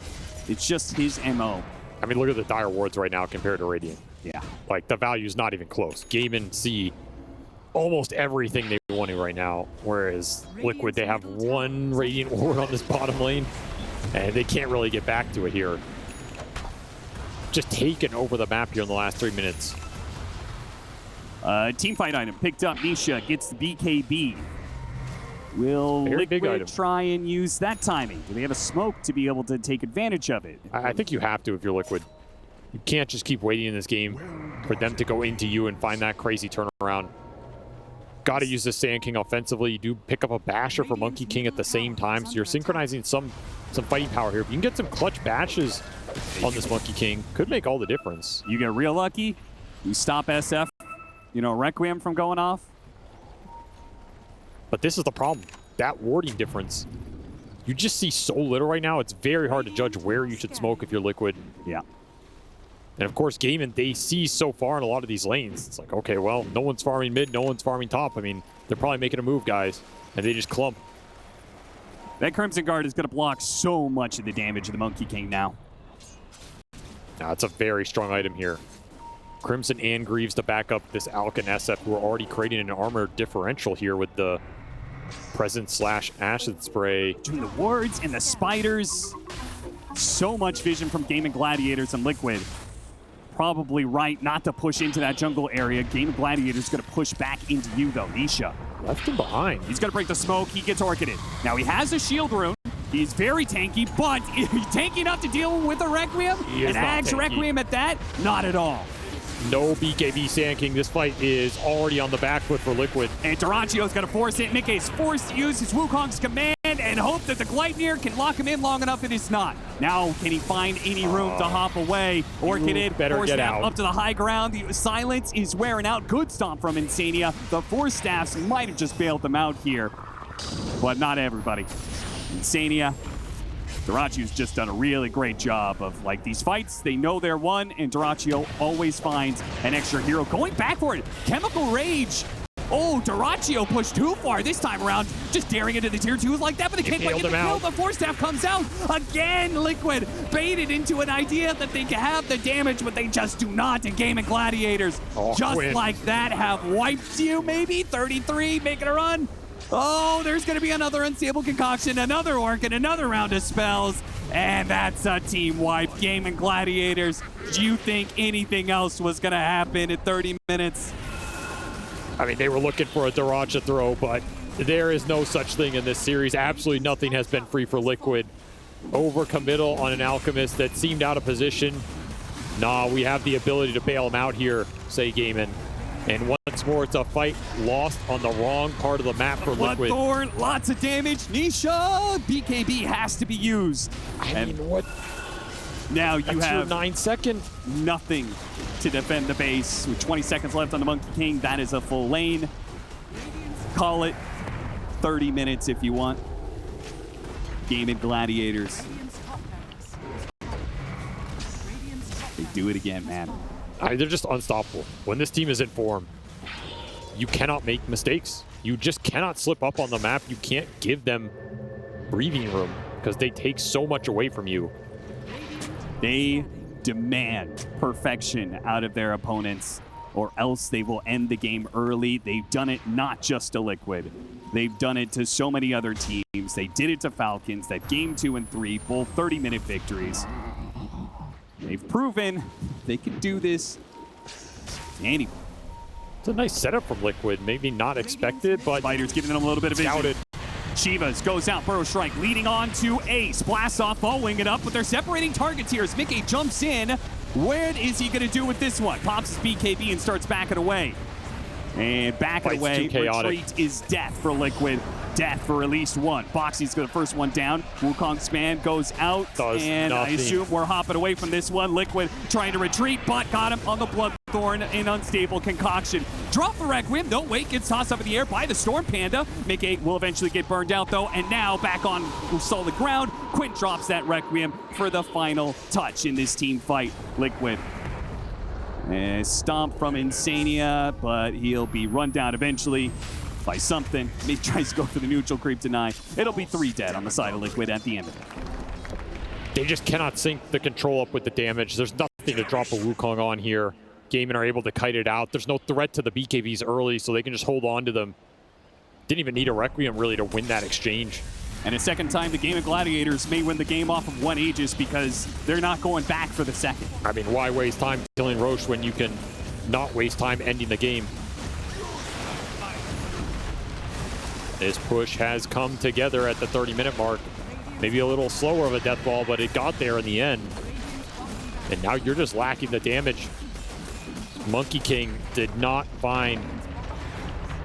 It's just his MO. I mean, look at the dire wards right now compared to Radiant. Yeah. Like, the value's not even close. Gaimin see almost everything they wanted right now, whereas Liquid, they have one Radiant ward on this bottom lane, and they can't really get back to it here. Just taken over the map here in the last 3 minutes. Team fight item picked up. Nisha gets the BKB. Will Liquid try and use that timing? Do they have a smoke to be able to take advantage of it? I think you have to if you're Liquid. You can't just keep waiting in this game for them to go into you and find that crazy turnaround. Got to use the Sand King offensively. You do pick up a basher for Monkey King at the same time, so you're synchronizing some fighting power here. If you can get some clutch bashes on this Monkey King, could make all the difference. You get real lucky. You stop SF, Requiem from going off. But this is the problem. That warding difference. You just see so little right now. It's very hard to judge where you should smoke if you're Liquid. Yeah. And of course, Gaimin, they see so far in a lot of these lanes. It's like, okay, well, no one's farming mid, no one's farming top. I mean, they're probably making a move, guys. And they just clump. That Crimson Guard is going to block so much of the damage of the Monkey King now. Now, it's a very strong item here. Crimson and Greaves to back up this Alk and SF, who are already creating an armor differential here with the Presence/Acid Spray. Between the wards and the spiders. So much vision from Gaimin Gladiators and Liquid. Probably right not to push into that jungle area. Gaimin Gladiators going to push back into you, though. Nisha. Left him behind. He's going to break the smoke. He gets orchided. Now, he has a shield rune. He's very tanky, but is he tanky enough to deal with a Requiem? An Ag's Requiem at that? Not at all. No BKB Sand King. This fight is already on the back foot for Liquid. And Duracio's going to force it. Mickey's forced to use his Wukong's command and hope that the Gleipnir can lock him in long enough. It is not. Now, can he find any room to hop away? Orchided, better Force get Staff out. up to the high ground. The silence is wearing out. Good stomp from Insania. The Force Staffs might have just bailed them out here, but not everybody. Insania Duracio's just done a really great job of, like, these fights, they know they're won, and Duracio always finds an extra hero. Going back for it, Chemical Rage. Oh, Duracio pushed too far this time around, just daring into the tier 2s like that, but they can't quite get the kill. The Force Staff comes out. Again, Liquid baited into an idea that they can have the damage, but they just do not. And Gaimin Gladiators, just like that, have wiped you, maybe? 33, making a run. Oh, there's going to be another Unstable Concoction, another Orc, and another round of spells. And that's a team wipe. Gaimin Gladiators, do you think anything else was going to happen in 30 minutes? I mean, they were looking for a Duracia throw, but there is no such thing in this series. Absolutely nothing has been free for Liquid. Overcommittal on an Alchemist that seemed out of position. Nah, we have the ability to bail him out here, say Gaimin. And once more, it's a fight lost on the wrong part of the map for Liquid. Bloodthorn, lots of damage. Nisha, BKB has to be used. I mean, what? Now you That's have your 9 second. Nothing to defend the base. With 20 seconds left on the Monkey King, that is a full lane. Call it 30 minutes if you want. Gaimin Gladiators. They do it again, man. They're just unstoppable. When this team is in form, you cannot make mistakes. You just cannot slip up on the map. You can't give them breathing room because they take so much away from you. They demand perfection out of their opponents, or else they will end the game early. They've done it not just to Liquid. They've done it to so many other teams. They did it to Falcons, that game 2 and 3, both 30-minute victories. They've proven they can do this to anyone. It's a nice setup from Liquid. Maybe not expected, but Spider's giving them a little bit of vision. scouted. Chivas goes out, Burrow Strike leading on to Ace. Blast off, following it up, but they're separating targets here as Mickey jumps in. What is he going to do with this one? Pops his BKB and starts backing away. And backing away, retreat is death for Liquid. Death for at least one. Boxy's got the first one down. Wukong Span goes out, and I assume we're hopping away from this one. Liquid trying to retreat, but got him on the Bloodthorn in Unstable Concoction. Drop the Requiem, though. Wait, gets tossed up in the air by the Storm Panda. Mick will eventually get burned out, though, and now back on solid ground. Quint drops that Requiem for the final touch in this team fight. Liquid. Stomp from Insania, but he'll be run down eventually by something. He tries to go for the neutral creep deny. It'll be 3 dead on the side of Liquid at the end of it. They just cannot sync the control up with the damage. There's nothing to drop a Wukong on here. Gaimin are able to kite it out. There's no threat to the BKBs early, so they can just hold on to them. Didn't even need a Requiem really to win that exchange. And a second time, the Gaimin Gladiators may win the game off of one Aegis because they're not going back for the second. I mean, why waste time killing Roche when you can not waste time ending the game? This push has come together at the 30-minute mark. Maybe a little slower of a death ball, but it got there in the end. And now you're just lacking the damage. Monkey King did not find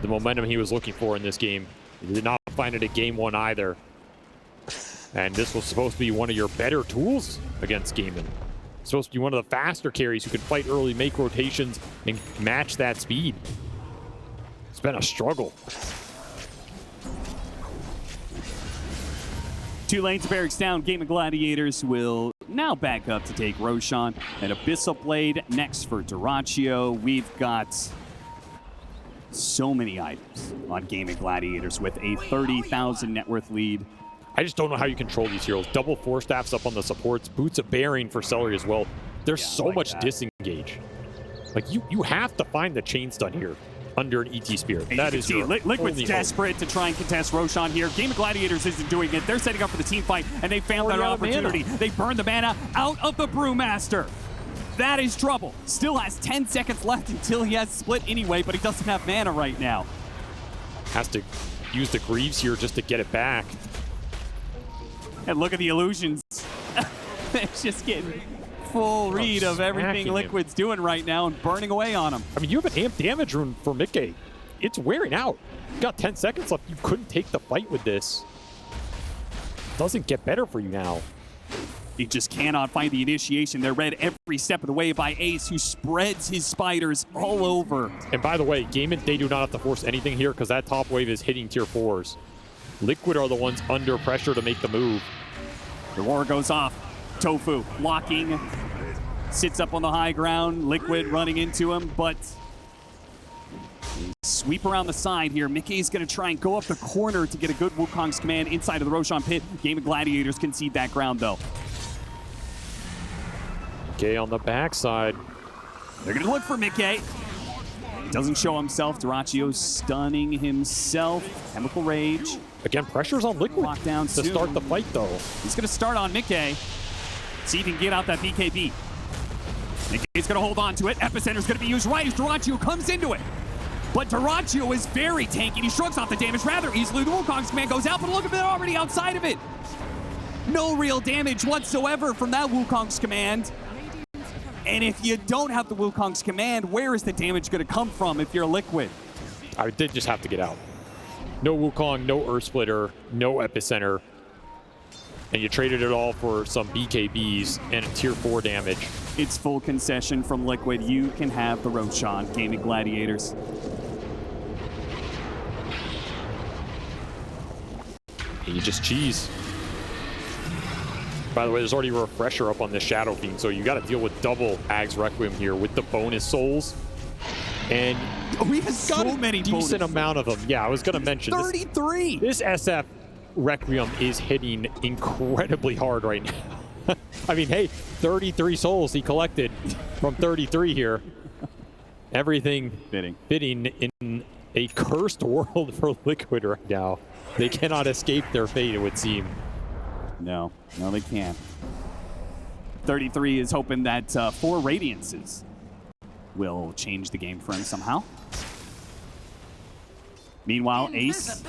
the momentum he was looking for in this game. He did not find it at game 1 either. And this was supposed to be one of your better tools against Gaimin. Supposed to be one of the faster carries who could fight early, make rotations, and match that speed. It's been a struggle. 2 lanes of barracks down. Gaimin Gladiators will now back up to take Roshan. And Abyssal Blade next for Duracio. We've got so many items on Gaimin Gladiators with a 30,000 net worth lead. I just don't know how you control these heroes. Double Force Staffs up on the supports. Boots of Bearing for Celery as well. There's so much disengage. Like, you have to find the chain stun here under an ET Spear. And that is your Liquid's desperate to try and contest Roshan here. Gaimin Gladiators isn't doing it. They're setting up for the team fight, and they found that opportunity. They burned the mana out of the Brewmaster. That is trouble. Still has 10 seconds left until he has split anyway, but he doesn't have mana right now. Has to use the Greaves here just to get it back. And look at the illusions. It's just getting full read of everything Liquid's doing right now and burning away on him. I mean, you have an amp damage rune for Mickey. It's wearing out. You got 10 seconds left. You couldn't take the fight with this. Doesn't get better for you now. He just cannot find the initiation. They're read every step of the way by Ace, who spreads his spiders all over. And by the way, Gaimin, they do not have to force anything here because that top wave is hitting tier 4s. Liquid are the ones under pressure to make the move. The war goes off. Tofu blocking, sits up on the high ground. Liquid running into him, but sweep around the side here. Mickey's going to try and go up the corner to get a good Wukong's command inside of the Roshan pit. Gaimin Gladiators concede that ground, though. Gay on the backside. They're going to look for Mickey. Doesn't show himself. Duraccio stunning himself. Chemical Rage. Again, pressure's on Liquid Lockdown to soon. start the fight, though. He's going to start on Mickey. See if he can get out that BKB. Mickey's going to hold on to it. Epicenter's going to be used right as Duraccio comes into it. But Duraccio is very tanky. He shrugs off the damage rather easily. The Wukong's command goes out, but look at it, already outside of it. No real damage whatsoever from that Wukong's command. And if you don't have the Wukong's command, where is the damage going to come from if you're Liquid? I did just have to get out. No Wukong, no Earth Splitter, no Epicenter. And you traded it all for some BKBs and a tier 4 damage. It's full concession from Liquid. You can have the Roshan, Gaimin Gladiators. And you just cheese. By the way, there's already a refresher up on this Shadow Fiend, so you got to deal with double Ag's Requiem here with the bonus souls. And we have so many decent bonus. amount of them. Yeah, I was going to mention 33. This SF Requiem is hitting incredibly hard right now. I mean, hey, 33 souls he collected from 33 here. Everything fitting in a cursed world for Liquid right now. They cannot escape their fate, it would seem. No, they can't. 33 is hoping that 4 Radiances will change the game for him somehow. Meanwhile, Ace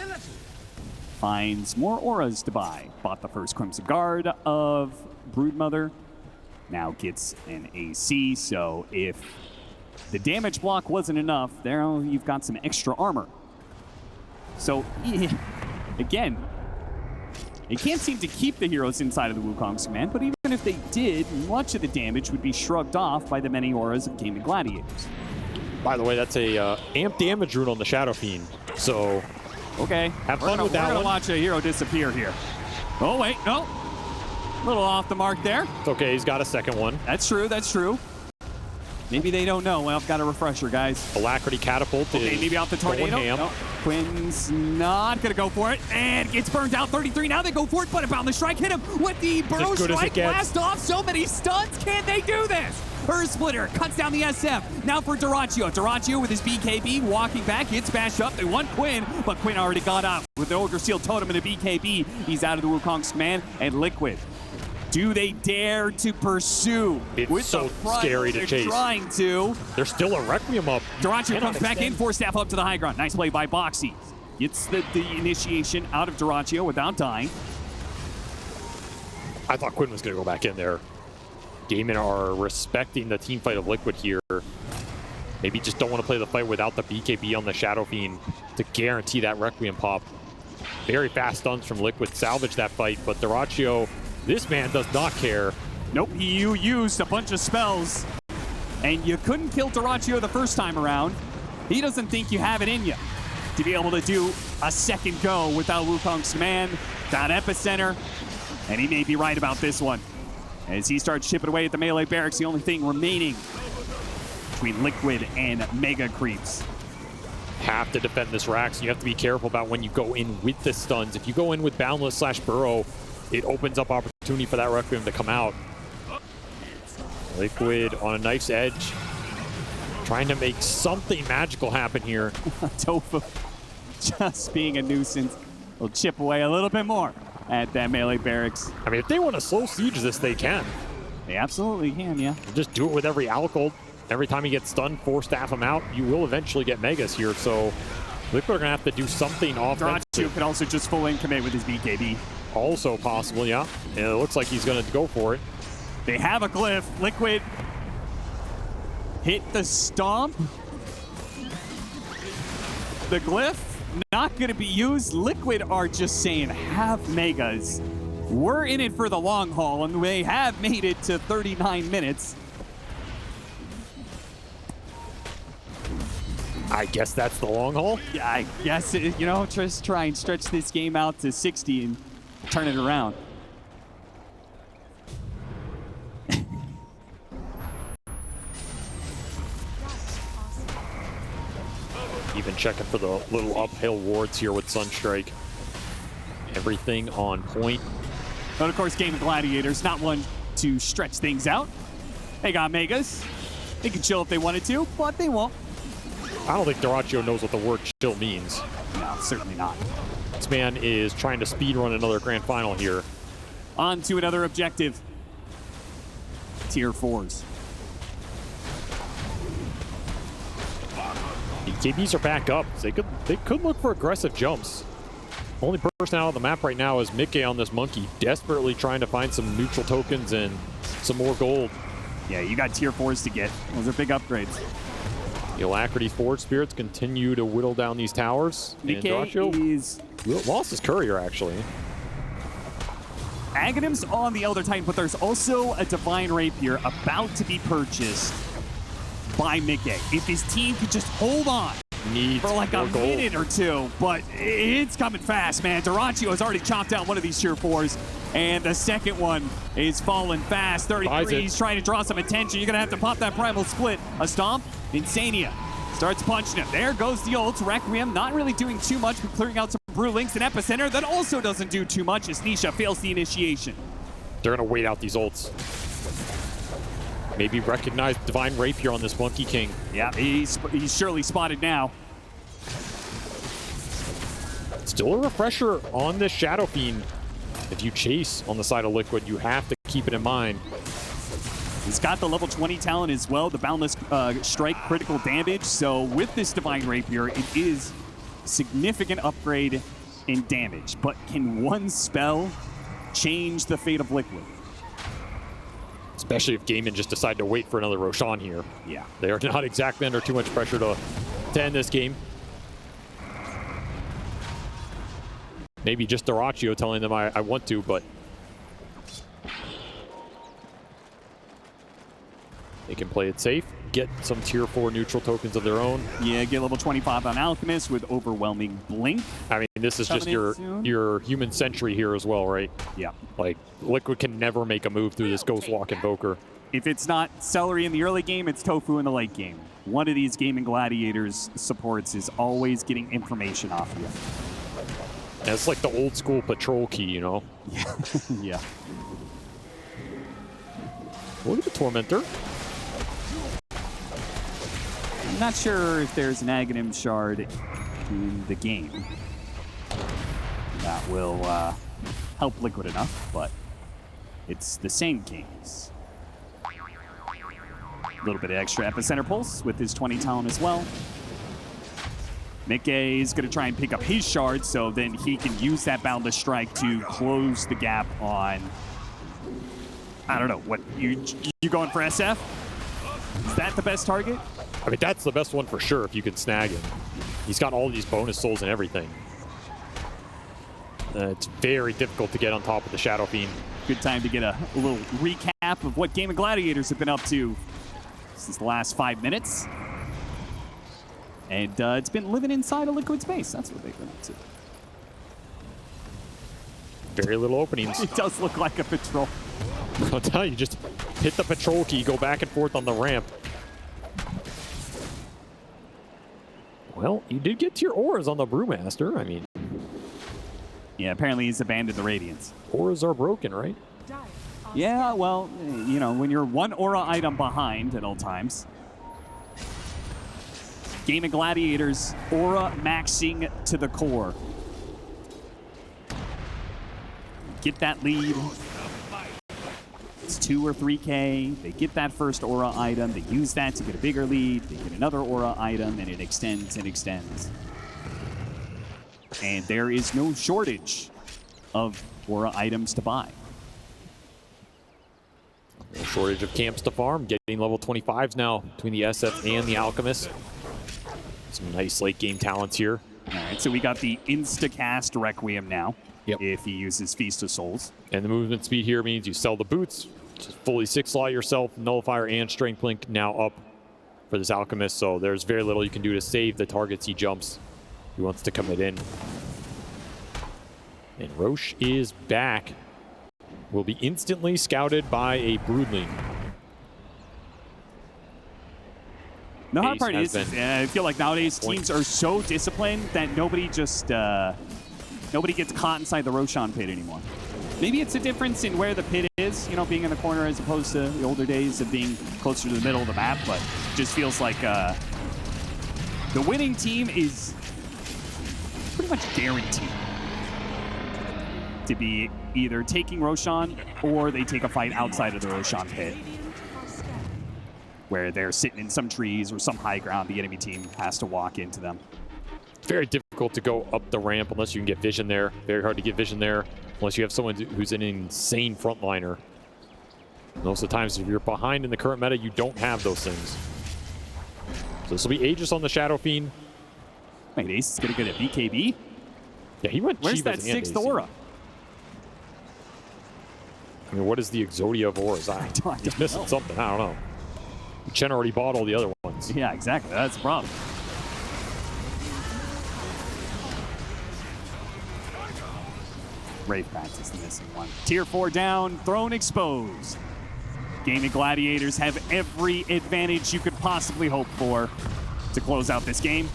finds more auras to buy. Bought the first Crimson Guard of Broodmother. Now gets an AC, so if the damage block wasn't enough, there you've got some extra armor. So, again, they can't seem to keep the heroes inside of the Wukong's command, but even if they did, much of the damage would be shrugged off by the many auras of Gaimin Gladiators. By the way, that's a amp damage rune on the Shadow Fiend, so okay, have fun with that one. We're gonna watch a hero disappear here. Oh wait, no, a little off the mark there. It's okay, he's got a second one. That's true, that's true. Maybe they don't know. Well, I've got a refresher, guys. Alacrity Catapult is maybe off the tornado. No, Quinn's not going to go for it. And gets burned out. 33. Now they go for it, but about the strike. Hit him with the burrow strike. Blast off. So many stuns. Can they do this? Earth Splitter cuts down the SF. Now for Duraccio. Duraccio with his BKB walking back. Gets bashed up. They want Quinn, but Quinn already got out. With the Ogre Seal Totem and a BKB, he's out of the Wukong's command. And Liquid, do they dare to pursue? It's so scary to chase. Trying to. There's still a Requiem up. Duraccio comes back in, 4-staff up to the high ground. Nice play by Boxy. Gets the initiation out of Duraccio without dying. I thought Quinn was going to go back in there. Gaimin are respecting the team fight of Liquid here. Maybe just don't want to play the fight without the BKB on the Shadow Fiend to guarantee that Requiem pop. Very fast stuns from Liquid. Salvage that fight, but Duraccio, this man does not care. Nope, you used a bunch of spells, and you couldn't kill Duraccio the first time around. He doesn't think you have it in you to be able to do a second go without Wukong's command, without Epicenter, and he may be right about this one. As he starts chipping away at the melee barracks, the only thing remaining between Liquid and Mega Creeps. Have to defend this Rax. You have to be careful about when you go in with the stuns. If you go in with Boundless / Burrow, it opens up opportunity for that Requiem to come out. Liquid on a knife's edge, trying to make something magical happen here. Tofu just being a nuisance. Will chip away a little bit more at that melee barracks. I mean, if they want to slow siege this, they can. They absolutely can, yeah. Just do it with every alcohol. Every time he gets stunned, 4-staff him out. You will eventually get Megas here, so Liquid are going to have to do something offensive. Duraccio could also just full in commit with his BKB. Also possible, yeah. And it looks like he's going to go for it. They have a glyph. Liquid hit the stomp. The glyph not going to be used. Liquid are just saying have Megas. We're in it for the long haul, and they have made it to 39 minutes. I guess that's the long haul. Yeah, I guess, just try and stretch this game out to 60 and turn it around. checking for the little uphill wards here with Sunstrike. Everything on point. But of course, Gaimin Gladiators, not one to stretch things out. They got Megas. They can chill if they wanted to, but they won't. I don't think Dyrachyo knows what the word chill means. No, certainly not. This man is trying to speedrun another grand final here. On to another objective. Tier 4s. The KBs are back up. They could look for aggressive jumps. Only person out on the map right now is Mickey on this monkey, desperately trying to find some neutral tokens and some more gold. Yeah, you got tier 4s to get. Those are big upgrades. The Alacrity Forge Spirits continue to whittle down these towers. Mickey is... lost his courier, actually. Aghanim's on the Elder Titan, but there's also a Divine Rapier about to be purchased by Mickey. If his team could just hold on Needs for like a more gold. minute or two, but it's coming fast, man. Dyrachyo has already chopped out one of these tier 4s, and the second one is falling fast. 33, he's trying to draw some attention. You're going to have to pop that Primal Split. A Stomp, Insania starts punching him. There goes the ult. Requiem not really doing too much, but clearing out some Brew Links and Epicenter that also doesn't do too much as Nisha fails the initiation. They're going to wait out these ults. Maybe recognize Divine Rapier on this Monkey King. Yeah, he's surely spotted now. Still a refresher on this Shadow Fiend. If you chase on the side of Liquid, you have to keep it in mind. He's got the level 20 talent as well, the Boundless Strike critical damage. So with this Divine Rapier, it is significant upgrade in damage. But can one spell change the fate of Liquid? Especially if Gaimin just decide to wait for another Roshan here. Yeah. They are not exactly under too much pressure to end this game. Maybe just Dyrachyo telling them I want to, but they can play it safe, get some tier 4 neutral tokens of their own. Yeah, get level 25 on Alchemist with overwhelming blink. I mean, this is just your human sentry here as well, right? Yeah. Like, Liquid can never make a move through this Ghostwalk Invoker. If it's not Celery in the early game, it's Tofu in the late game. One of these Gaimin Gladiators supports is always getting information off you. And it's like the old school patrol key, you know? Yeah. Look at the Tormentor. I'm not sure if there's an Aghanim shard in the game that will help Liquid enough, but it's the same case. A little bit of extra Epicenter Pulse with his 20 talent as well. Mickey is going to try and pick up his shard, so then he can use that Boundless Strike to close the gap on... I don't know, what, you going for SF? Is that the best target? I mean, that's the best one for sure if you can snag him. He's got all these bonus souls and everything. It's very difficult to get on top of the Shadow Fiend. Good time to get a little recap of what Gaimin Gladiators have been up to since the last 5 minutes. And it's been living inside a Liquid space. That's what they've been up to. Very little openings. It does look like a patrol. I'll tell you, just hit the patrol key, go back and forth on the ramp. Well, you did get to your auras on the Brewmaster. I mean... Yeah, apparently he's abandoned the Radiance. Auras are broken, right? Yeah, well, you know, when you're one aura item behind at all times. Gaimin Gladiators, aura maxing to the core. Get that lead. It's 2 or 3K. They get that first aura item. They use that to get a bigger lead. They get another aura item, and it extends and extends. And there is no shortage of aura items to buy. No shortage of camps to farm. Getting level 25s now between the SF and the Alchemist. Some nice late game talents here. All right, so we got the insta-cast Requiem now. Yep. If he uses Feast of Souls. And the movement speed here means you sell the boots, just fully 6-slot yourself, Nullifier and Strength Link now up for this Alchemist, so there's very little you can do to save the targets he jumps. He wants to commit in. And Roche is back. Will be instantly scouted by a Broodling. The hard Ace part has is, been I feel like nowadays point. teams are so disciplined that nobody just nobody gets caught inside the Roshan pit anymore. Maybe it's a difference in where the pit is, you know, being in the corner as opposed to the older days of being closer to the middle of the map, but it just feels like the winning team is pretty much guaranteed to be either taking Roshan or they take a fight outside of the Roshan pit, where they're sitting in some trees or some high ground. The enemy team has to walk into them. Very difficult to go up the ramp unless you can get vision there. Very hard to get vision there unless you have someone who's an insane frontliner. Most of the times, if you're behind in the current meta, you don't have those things. So this will be Aegis on the Shadow Fiend. Wait, Ace is going to get a BKB? Yeah, he went Where's Chivas that and sixth AC. aura? I mean, what is the Exodia of auras? He's missing something. I don't know. Chen already bought all the other ones. Yeah, exactly. That's the problem. Wraith Pact is the missing one. Tier 4 down, throne exposed. Gaimin Gladiators have every advantage you could possibly hope for to close out this game.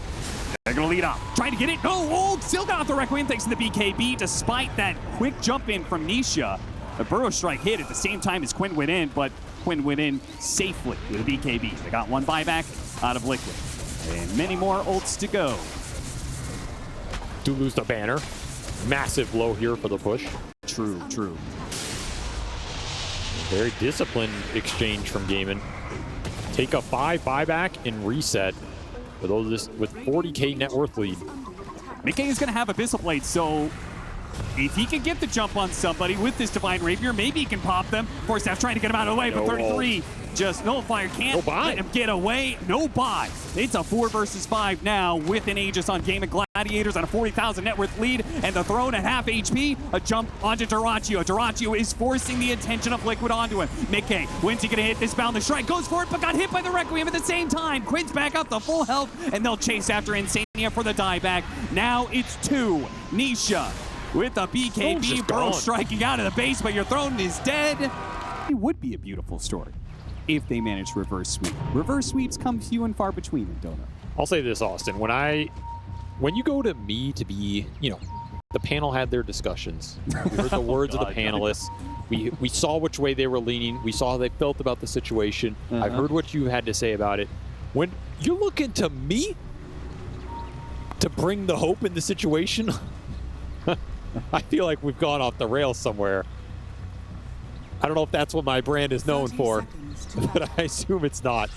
They're going to lead off. Trying to get it. No, Old still got off the Requiem thanks to the BKB, despite that quick jump in from Nisha. A Burrow Strike hit at the same time as Quinn went in, but Quinn went in safely with a BKB. They got one buyback out of Liquid. And many more ults to go. Do lose the banner. Massive blow here for the push. True, true. Very disciplined exchange from Gaimin. Take a 5 buyback and reset with 40k net worth lead. Mickey is going to have Abyssal Blade, so if he can get the jump on somebody with this Divine Rapier, maybe he can pop them. Forstaff trying to get him out of the way, but 33 just nullifier can't let him get away. No buy. It's a 4 versus 5 now with an Aegis on Gaimin Gladiators on a 40,000 net worth lead, and the throne at half HP. A jump onto Duraccio. Duraccio is forcing the attention of Liquid onto him. Mickey, when's he going to hit this bound? The strike goes for it, but got hit by the Requiem at the same time. Quinn's back up to full health, and they'll chase after Insania for the dieback. Now it's 2. Nisha with a BKB. Burrow striking out of the base, but your throne is dead. It would be a beautiful story if they managed reverse sweep. Reverse sweeps come few and far between in Dota. I'll say this, Austin. When you go to me to be, you know, the panel had their discussions. We heard the words of the panelists. We saw which way they were leaning. We saw how they felt about the situation. I've heard what you had to say about it. When you're looking to me to bring the hope in the situation, I feel like we've gone off the rails somewhere. I don't know if that's what my brand is known for, but I assume it's not.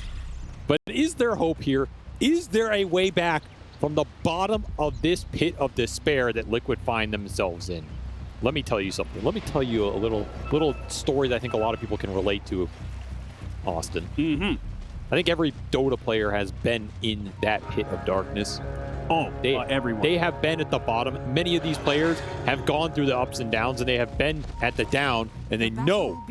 But is there hope here? Is there a way back from the bottom of this pit of despair that Liquid find themselves in? Let me tell you something. Let me tell you a little story that I think a lot of people can relate to, Austin. I think every Dota player has been in that pit of darkness. Everyone. They have been at the bottom. Many of these players have gone through the ups and downs, and they have been at the down, and they know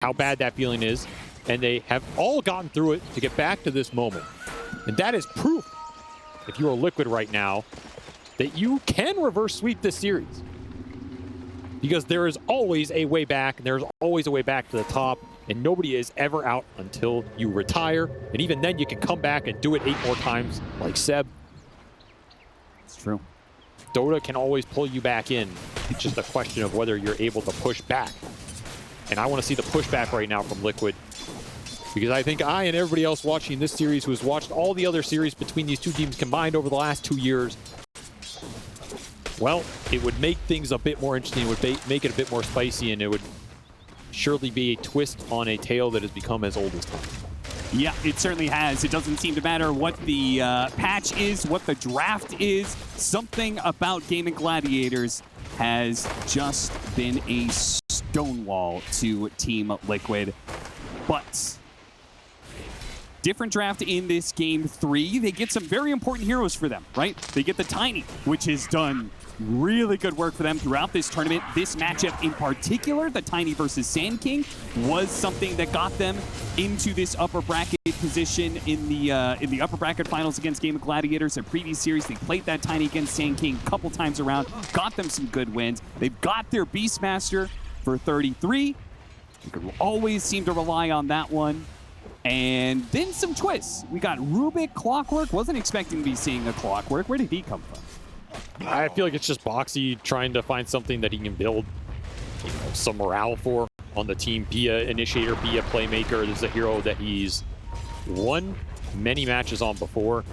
how bad that feeling is, and they have all gotten through it to get back to this moment. And that is proof, if you are Liquid right now, that you can reverse sweep this series. Because there is always a way back, and there's always a way back to the top, and nobody is ever out until you retire. And even then, you can come back and do it 8 more times, like Seb. It's true. Dota can always pull you back in. It's just a question of whether you're able to push back. And I want to see the pushback right now from Liquid. Because I think I and everybody else watching this series who has watched all the other series between these two teams combined over the last 2 years, well, it would make things a bit more interesting. It would make it a bit more spicy, and it would surely be a twist on a tale that has become as old as time. Yeah, it certainly has. It doesn't seem to matter what the patch is, what the draft is. Something about Gaimin Gladiators has just been a stonewall to Team Liquid. But different draft in this game 3. They get some very important heroes for them, right? They get the Tiny, which has done really good work for them throughout this tournament. This matchup in particular, the Tiny versus Sand King, was something that got them into this upper bracket position in the upper bracket finals against Gaimin Gladiators. In previous series, they played that Tiny against Sand King a couple times around, got them some good wins. They've got their Beastmaster for 33. You could always seem to rely on that one. And then some twists. We got Rubik, Clockwork. Wasn't expecting to be seeing a Clockwork. Where did he come from? I feel like it's just Boxy trying to find something that he can build some morale for on the team. Be a initiator, be a playmaker. This is a hero that he's won many matches on before.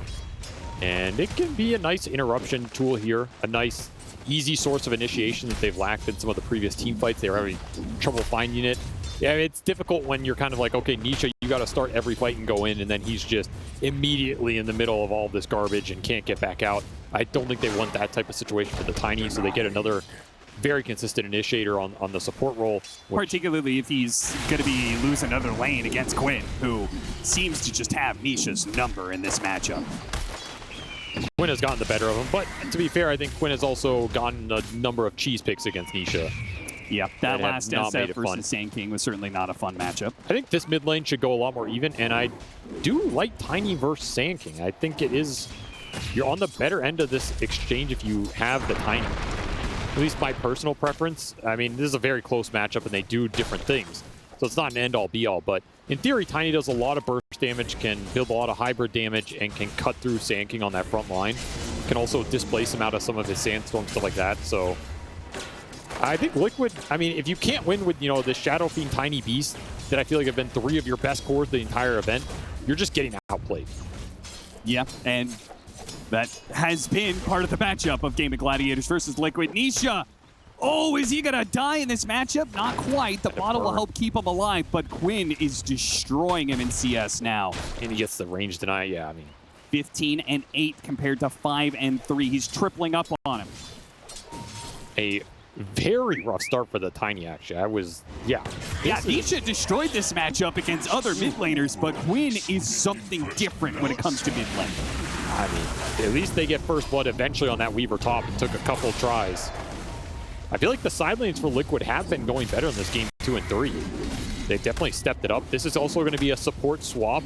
And it can be a nice interruption tool here. A nice, easy source of initiation that they've lacked in some of the previous team fights. They were having trouble finding it. Yeah, it's difficult when you're kind of like, okay, Nisha, you got to start every fight and go in, and then he's just immediately in the middle of all this garbage and can't get back out. I don't think they want that type of situation for the Tiny, so they get another very consistent initiator on the support role. Particularly if he's going to be losing another lane against Quinn, who seems to just have Nisha's number in this matchup. Quinn has gotten the better of him, but to be fair, I think Quinn has also gotten a number of cheese picks against Nisha. Yeah, that last SF versus Sand King was certainly not a fun matchup. I think this mid lane should go a lot more even, and I do like Tiny versus Sand King. I think it is, you're on the better end of this exchange if you have the Tiny. At least my personal preference. I mean, this is a very close matchup, and they do different things. So it's not an end-all, be-all, but in theory, Tiny does a lot of burst damage, can build a lot of hybrid damage, and can cut through Sand King on that front line. Can also displace him out of some of his Sandstorm, stuff like that. So I think Liquid, I mean, if you can't win with, the Shadow Fiend Tiny Beast that I feel like have been 3 of your best cores the entire event, you're just getting outplayed. Yeah, and that has been part of the matchup of Gaimin Gladiators versus Liquid. Nisha, oh, is he gonna die in this matchup? Not quite. The bottle will help keep him alive, but Quinn is destroying him in CS now. And he gets the range deny, yeah, I mean. 15 and 8 compared to 5 and 3. He's tripling up on him. A very rough start for the Tiny, actually. Yeah, Nisha destroyed this matchup against other mid laners, but Quinn is something different when it comes to mid lane. I mean, at least they get first blood eventually on that Weaver top. It took a couple tries. I feel like the side lanes for Liquid have been going better in this game 2 and 3. They've definitely stepped it up. This is also going to be a support swap.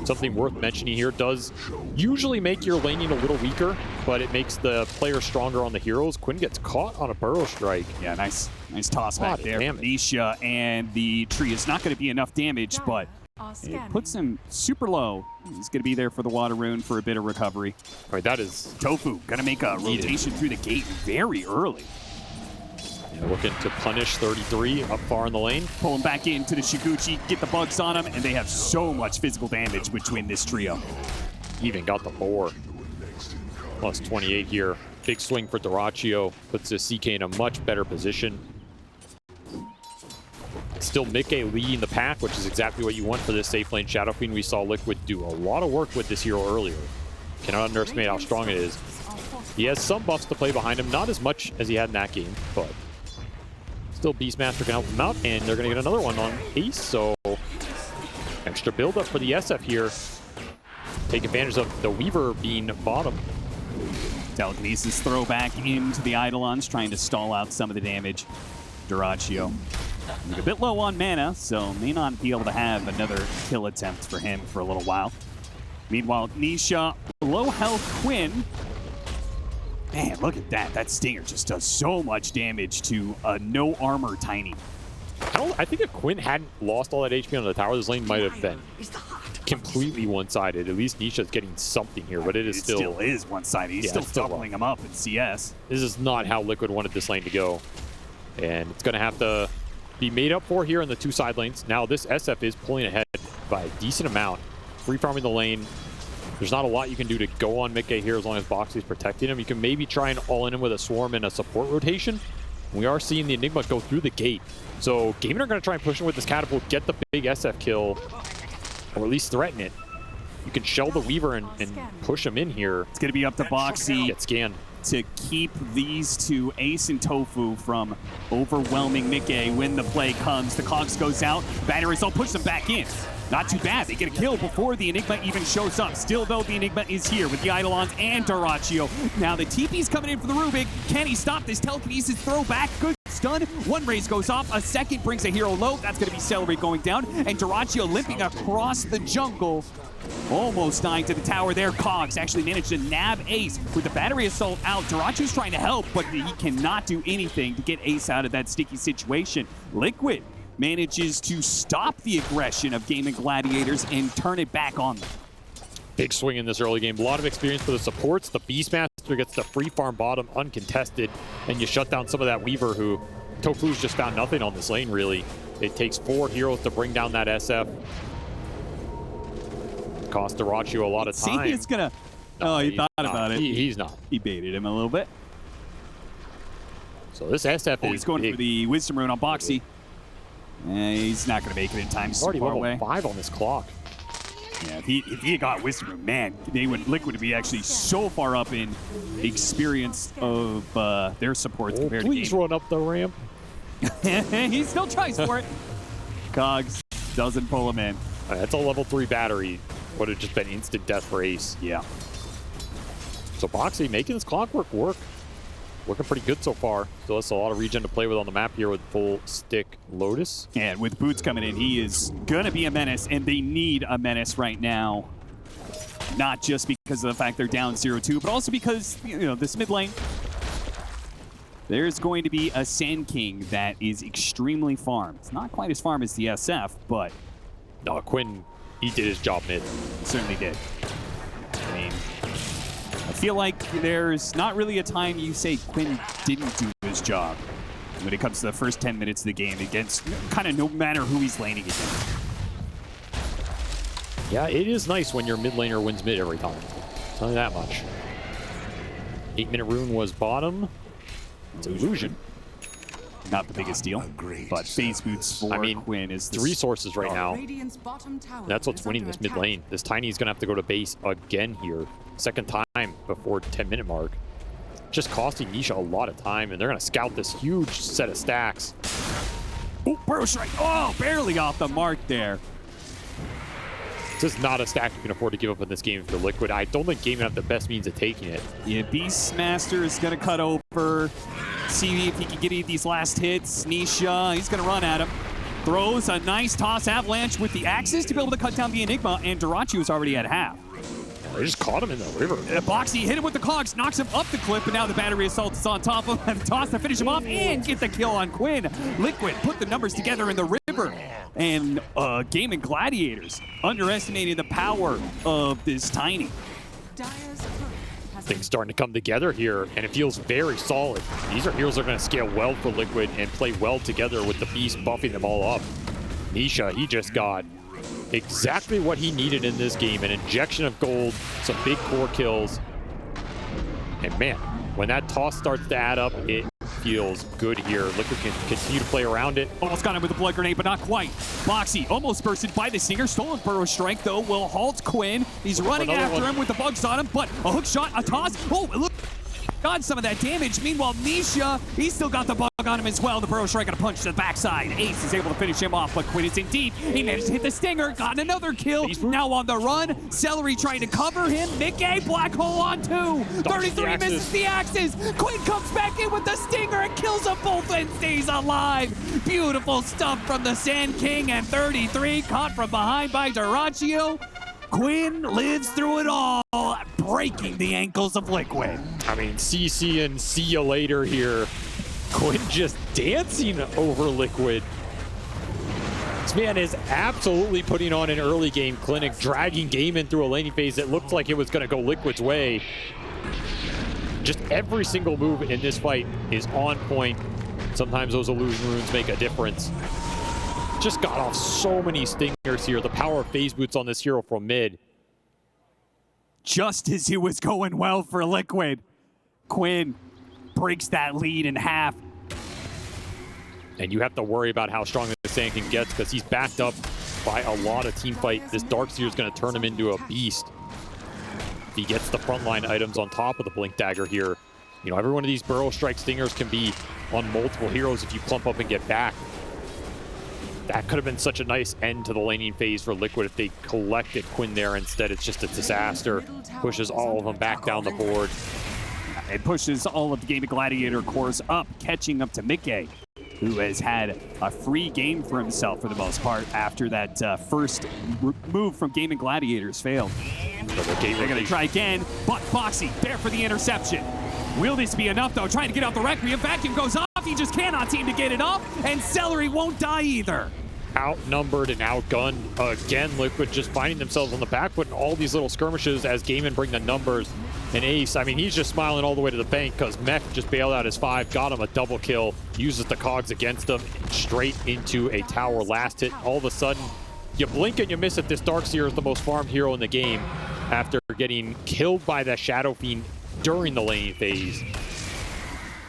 Something worth mentioning here, does usually make your laning a little weaker, but it makes the player stronger on the heroes. Quinn gets caught on a burrow strike. Yeah, nice toss back there. Nisha, and the tree is not going to be enough damage, but it puts him super low. He's going to be there for the water rune for a bit of recovery. All right, that is Tofu going to make a rotation through the gate very early. Yeah, looking to punish 33 up far in the lane. Pull him back into the Shiguchi, get the bugs on him, and they have so much physical damage between this trio. Even got the boar. Plus 28 here. Big swing for Dyrachyo. Puts the CK in a much better position. Still Mickey leading the pack, which is exactly what you want for this safe lane. Shadow Fiend, we saw Liquid do a lot of work with this hero earlier. Cannot underestimate how strong it is. He has some buffs to play behind him, not as much as he had in that game, but still Beastmaster can help him out, and they're going to get another one on Ace, so extra build-up for the SF here. Take advantage of the Weaver being bottom. Telekinesis throw back into the Eidolons, trying to stall out some of the damage. Dyrachyo a bit low on mana, so may not be able to have another kill attempt for him for a little while. Meanwhile, Nisha, low health Quinn. Man, look at that. That Stinger just does so much damage to a no armor Tiny. I think if Quinn hadn't lost all that HP on the tower, this lane might have been completely one-sided. At least Nisha's getting something here, but it still is one-sided. He's still doubling him up in CS. This is not how Liquid wanted this lane to go. And it's going to have to be made up for here in the 2 side lanes. Now, this SF is pulling ahead by a decent amount. Free farming the lane. There's not a lot you can do to go on Mickey here as long as Boxy's protecting him. You can maybe try and all in him with a swarm and a support rotation. We are seeing the Enigma go through the gate. So Gaimin are going to try and push him with this catapult, get the big SF kill, or at least threaten it. You can shell the Weaver and push him in here. It's going to be up to Boxy. Get scanned. To keep these two, Ace and Tofu, from overwhelming Mickey when the play comes. The Cogs goes out. Battery Assault push them back in. Not too bad. They get a kill before the Enigma even shows up. Still, though, the Enigma is here with the Eidolons and Dyrachyo. Now, the TP's coming in for the Rubik. Can he stop this telekinesis throw back? Good stun. One raise goes off. A second brings a hero low. That's going to be Celery going down. And Dyrachyo limping across the jungle. Almost dying to the tower there. Cogs actually managed to nab Ace with the battery assault out. Dyrachyo's trying to help, but he cannot do anything to get Ace out of that sticky situation. Liquid manages to stop the aggression of Gaimin Gladiators and turn it back on them. Big swing in this early game. A lot of experience for the supports. The Beastmaster gets the free farm bottom uncontested, and you shut down some of that Weaver, who Tofu's just found nothing on this lane, really. It takes 4 heroes to bring down that SF. Cost Dyrachyo a lot of time. See, he's gonna... Oh, he thought about it. He's not. He baited him a little bit. So this SF is he's going big. for the Wisdom Rune on Boxy. He's not going to make it in time. He's already far level away. 5 on this clock. Yeah, if he got Wisdom Rune, man, Liquid would be actually so far up in experience of their supports compared to Please run up the ramp. He still tries for it. Cogs doesn't pull him in. That's a level 3 battery. Would have just been instant death for Ace. Yeah. So Boxy making this clockwork work. Looking pretty good so far. Still has a lot of regen to play with on the map here with full stick Lotus. And with Boots coming in, he is going to be a menace, and they need a menace right now. Not just because of the fact they're down 0-2, but also because, you know, this mid lane, there's going to be a Sand King that is extremely farmed. It's not quite as farm as the SF, but... No, Quinn, he did his job mid. He certainly did. I mean, I feel like there's not really a time you say Quinn didn't do his job when it comes to the first 10 minutes of the game against kind of no matter who he's laning against. Yeah, it is nice when your mid laner wins mid every time. Tell you that much. 8-minute rune was bottom. It's illusion. Not the biggest deal, but phase boots for Quinn is the resources right now. That's what's winning this mid lane. This Tiny's gonna have to go to base again here. Second time before 10-minute mark. Just costing Nisha a lot of time, and they're gonna scout this huge set of stacks. Oh, Burrow Strike. Oh, barely off the mark there. This is not a stack you can afford to give up in this game if you're Liquid. I don't think Gaimin have the best means of taking it. Yeah, Beastmaster is going to cut over. See if he can get any of these last hits. Nisha, he's going to run at him. Throws a nice toss avalanche with the axes to be able to cut down the Enigma, and Dyrachyo is already at half. They just caught him in the river. Boxy hit him with the cogs, knocks him up the cliff, but now the battery assault is on top of him. Toss to finish him off and get the kill on Quinn. Liquid put the numbers together in the river. And Gaimin Gladiators underestimating the power of this Tiny. Things starting to come together here, and it feels very solid. These are heroes that are going to scale well for Liquid and play well together with the Beast buffing them all up. Nisha, he just got exactly what he needed in this game. An injection of gold, some big core kills. And man, when that toss starts to add up, it feels good here. Liquid can continue to play around it. Almost got him with a blood grenade, but not quite. Boxy almost bursted by the Stinger. Stolen Burrow Strike, though, will halt Quinn. He's running after him with the bugs on him, but a hook shot, a toss. Oh, look. Got some of that damage. Meanwhile, Nisha, he's still got the bug on him as well. The Burrow Strike and a punch to the backside. Ace is able to finish him off, but Quinn is in deep. He managed to hit the Stinger, got another kill. Now on the run. Celery trying to cover him. Mickey, black hole on 2. 33 misses the axes. Quinn comes back in with the Stinger and kills them both and stays alive. Beautiful stuff from the Sand King, and 33 caught from behind by Dyrachyo. Quinn lives through it all, breaking the ankles of Liquid. I mean, CC and see you later here. Quinn just dancing over Liquid. This man is absolutely putting on an early game clinic, dragging Gaimin through a laning phase that looked like it was going to go Liquid's way. Just every single move in this fight is on point. Sometimes those illusion runes make a difference. Just got off so many stingers here. The power of phase boots on this hero from mid. Just as it was going well for Liquid, Quinn breaks that lead in half. And you have to worry about how strong this Sand King gets because he's backed up by a lot of team fight. This Darkseer is going to turn him into a beast. He gets the frontline items on top of the Blink Dagger here. You know, every one of these Burrow Strike Stingers can be on multiple heroes if you clump up and get back. That could have been such a nice end to the laning phase for Liquid if they collected Quinn there. Instead, it's just a disaster. Pushes all of them back down the board. It pushes all of the Gaimin Gladiator cores up, catching up to Mickey, who has had a free game for himself for the most part after that first move from Gaimin Gladiators failed. They're going to try again, but Boxy there for the interception. Will this be enough, though? Trying to get out the Requiem. Vacuum goes off, He just cannot seem to get it off, and Celery won't die either. Outnumbered and outgunned. Again, Liquid just finding themselves on the back foot in all these little skirmishes as Gaimin bring the numbers. And Ace, I mean, he's just smiling all the way to the bank because Mech just bailed out his 5, got him a double kill, uses the cogs against him, straight into a tower. Last hit, all of a sudden, you blink and you miss it. This Darkseer is the most farmed hero in the game after getting killed by that Shadow Fiend during the laning phase.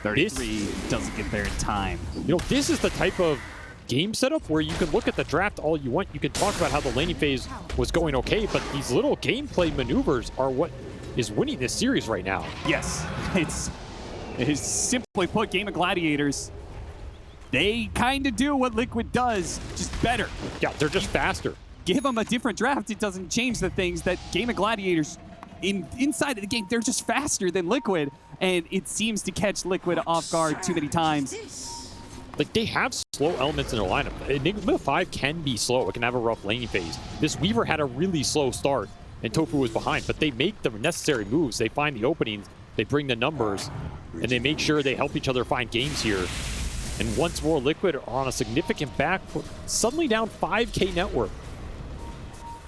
33 doesn't get there in time. You know, this is the type of game setup where you can look at the draft all you want. You can talk about how the laning phase was going okay, but these little gameplay maneuvers are what is winning this series right now. Yes, it's simply put, Gaimin Gladiators, they kind of do what Liquid does, just better. Yeah, they're just faster. Give them a different draft, it doesn't change the things that Gaimin Gladiators, inside of the game, they're just faster than Liquid, and it seems to catch Liquid off guard too many times. Like, they have slow elements in their lineup. Enigma 5 can be slow. It can have a rough laning phase. This Weaver had a really slow start, and Tofu was behind, but they make the necessary moves. They find the openings, they bring the numbers, and they make sure they help each other find games here. And once more, Liquid are on a significant back foot, suddenly down 5K net worth.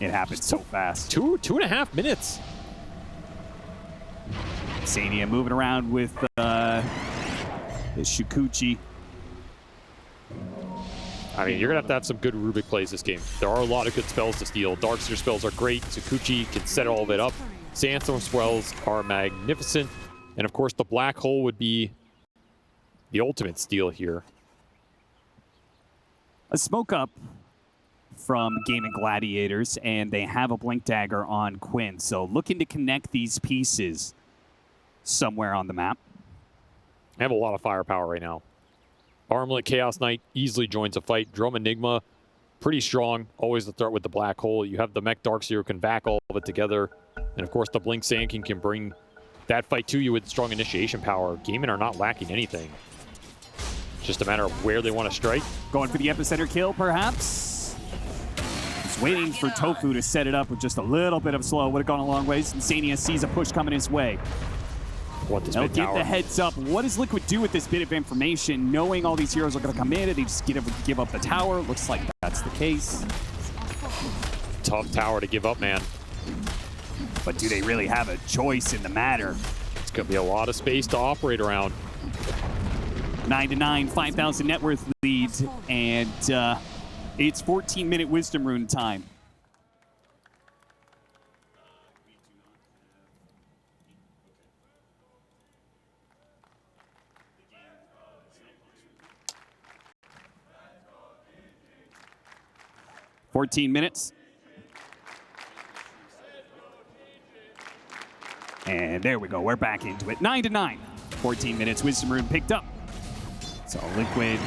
It happens so fast. 2.5 minutes. Sania moving around with the Shikuchi. I mean, you're going to have some good Rubik plays this game. There are a lot of good spells to steal. Darkseer spells are great. Sakuchi can set all of it up. Sandstorm spells are magnificent. And of course, the Black Hole would be the ultimate steal here. A smoke up from Gaimin Gladiators, and they have a Blink Dagger on Quinn. So looking to connect these pieces somewhere on the map. I have a lot of firepower right now. Armlet Chaos Knight easily joins a fight. Drum Enigma, pretty strong. Always the threat with the Black Hole. You have the Mech Darkseer who can back all of it together. And of course, the Blink Sand King can bring that fight to you with strong initiation power. Gaimin are not lacking anything. It's just a matter of where they want to strike. Going for the epicenter kill, perhaps. He's waiting for Tofu to set it up with just a little bit of slow. Would have gone a long ways. Insania sees a push coming his way. They'll get the heads up. What does Liquid do with this bit of information, knowing all these heroes are going to come in and they just give up the tower? Looks like that's the case. Tough tower to give up, man. But do they really have a choice in the matter? It's going to be a lot of space to operate around. 9-9, 5,000 net worth lead, and it's 14-minute Wisdom Rune time. $14 minutes. And there we go. We're back into it. 9-9. 14 minutes. Wisdom Rune picked up. So Liquid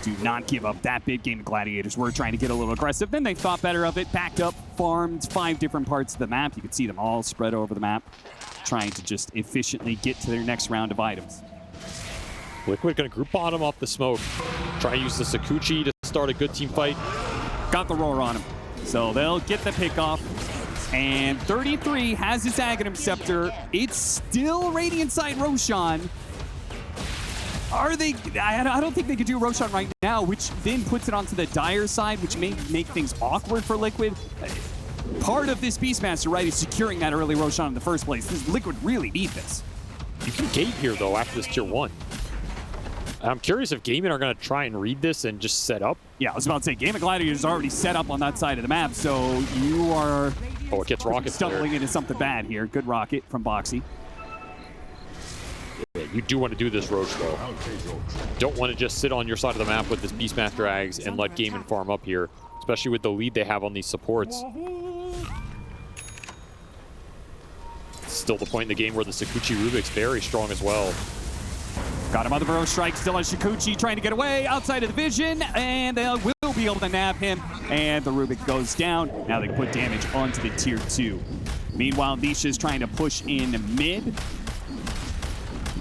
do not give up that big. Gaimin Gladiators were trying to get a little aggressive. Then they thought better of it. Backed up. Farmed 5 different parts of the map. You can see them all spread over the map, trying to just efficiently get to their next round of items. Liquid going to group bottom off the smoke. Try to use the Sakuchi to start a good team fight. Got the roar on him. So they'll get the pick off. And 33 has his Aghanim Scepter. It's still Radiant side Roshan. Are they? I don't think they could do Roshan right now, which then puts it onto the Dire side, which may make things awkward for Liquid. Part of this Beastmaster, right, is securing that early Roshan in the first place. This Liquid really need this. You can gate here, though, after this tier 1. I'm curious if Gaimin are going to try and read this and just set up. Yeah, I was about to say, Gaimin Gladiators is already set up on that side of the map, so you are it gets rockets stumbling into something bad here. Good rocket from Boxy. Yeah, you do want to do this Roach, though. Don't want to just sit on your side of the map with this Beastmaster Ags and let Gaimin farm up here, especially with the lead they have on these supports. Still the point in the game where the Sakuchi Rubik's very strong as well. Got him on the Burrow Strike, still on Shikuchi, trying to get away outside of the vision, and they will be able to nab him, and the Rubik goes down. Now they can put damage onto the tier 2. Meanwhile, Nisha's trying to push in mid.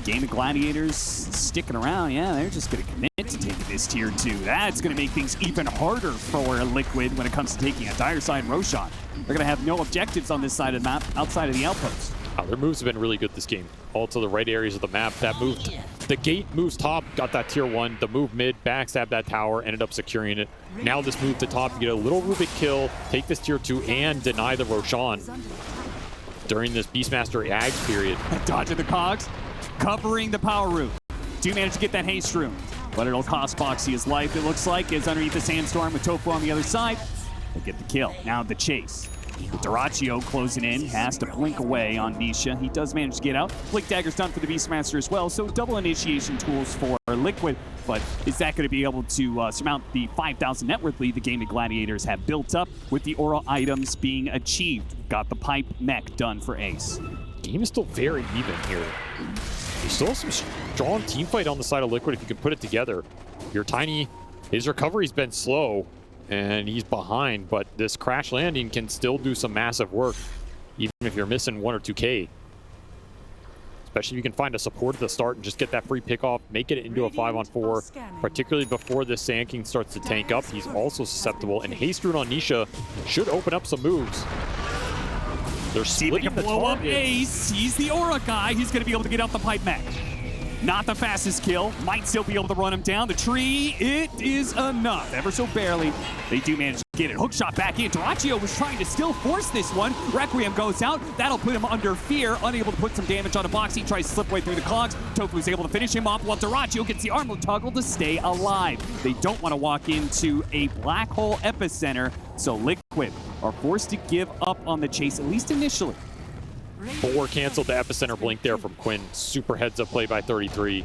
Gaimin Gladiators sticking around. Yeah, they're just going to commit to taking this tier 2. That's going to make things even harder for Liquid when it comes to taking a Dire side Roshan. They're going to have no objectives on this side of the map outside of the outpost. Their moves have been really good this game. All to the right areas of the map. That move, the gate moves top, got that tier 1. The move mid, backstab that tower, ended up securing it. Now this move to top, you get a little Rubik kill, take this tier 2, and deny the Roshan during this Beastmaster Ags period. Dodging the cogs, covering the power root. Do manage to get that haste rune, but it'll cost Boxy his life, it looks like, is underneath the sandstorm with Tofu on the other side. They get the kill. Now the chase. Dyrachyo closing in, has to blink away on Nisha. He does manage to get out. Blink Dagger's done for the Beastmaster as well, so double initiation tools for Liquid, but is that going to be able to surmount the 5,000 net worth lead the Gaimin Gladiators have built up with the aura items being achieved? Got the pipe mech done for Ace. Game is still very even here. There's still some strong team fight on the side of Liquid if you can put it together. Your Tiny, his recovery's been slow, and he's behind, but this crash landing can still do some massive work, even if you're missing 1 or 2K. Especially if you can find a support at the start and just get that free pick off, make it into a 5-on-4, particularly before this Sand King starts to tank up. He's also susceptible, and Haste Rune on Nisha should open up some moves. They're splitting the blow up target. Ace. He's the aura guy. He's going to be able to get out the pipe mech. Not the fastest kill. Might still be able to run him down. The tree, it is enough. Ever so barely. They do manage to get it. Hook shot back in. Dyrachyo was trying to still force this one. Requiem goes out. That'll put him under fear. Unable to put some damage on a box. He tries to slip away through the cogs. Tofu's able to finish him off while Dyrachyo gets the armor toggle to stay alive. They don't want to walk into a black hole epicenter, so Liquid are forced to give up on the chase, at least initially. 4 canceled the epicenter blink there from Quinn. Super heads up play by 33.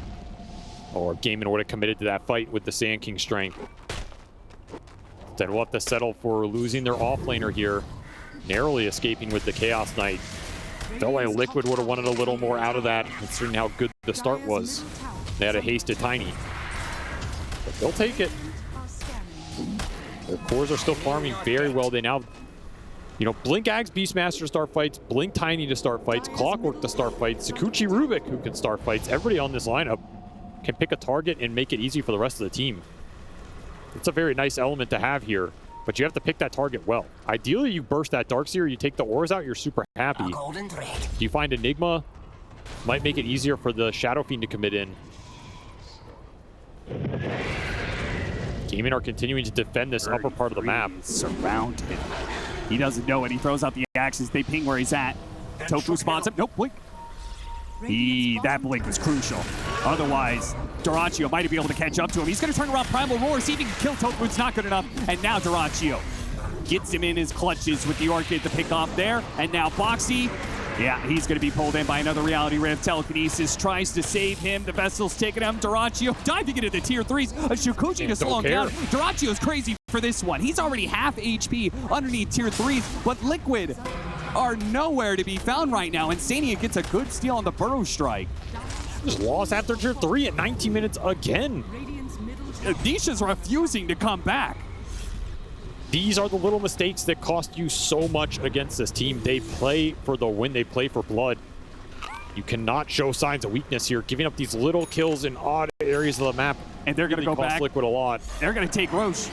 Or Gaimin would have committed to that fight with the Sand King strength. Then we'll have to settle for losing their offlaner here. Narrowly escaping with the Chaos Knight. Felt like Liquid would have wanted a little more out of that, considering how good the start was. They had a hasted Tiny. But they'll take it. Their cores are still farming very well. They now, Blink Ags Beastmaster to start fights, Blink Tiny to start fights, Clockwork to start fights, Sakuchi Rubik who can start fights. Everybody on this lineup can pick a target and make it easy for the rest of the team. It's a very nice element to have here, but you have to pick that target well. Ideally, you burst that Darkseer, you take the ores out, you're super happy. If you find Enigma, might make it easier for the Shadow Fiend to commit in. Gaimin are continuing to defend this upper part of the map. Surrounded. He doesn't know it. He throws out the axes. They ping where he's at. Tofu spots him. Nope, blink. That blink was crucial. Otherwise, Dyrachyo might be able to catch up to him. He's going to turn around Primal Roar, see if he can kill Tofu. It's not good enough. And now Dyrachyo gets him in his clutches with the Orchid to pick off there. And now Boxy, yeah, he's going to be pulled in by another Reality Rift. Telekinesis tries to save him. The Vessel's taking him. Dyrachyo diving into the tier 3s. A Shukuchi to slow him down. Dyrachyo's crazy for this one. He's already half HP underneath tier 3s, but Liquid are nowhere to be found right now. Insania gets a good steal on the Burrow Strike. Just lost after tier 3 at 19 minutes again. Nisha's refusing to come back. These are the little mistakes that cost you so much against this team. They play for the win. They play for blood. You cannot show signs of weakness here. Giving up these little kills in odd areas of the map. And they're going to go back. Liquid a lot. They're going to take Roche.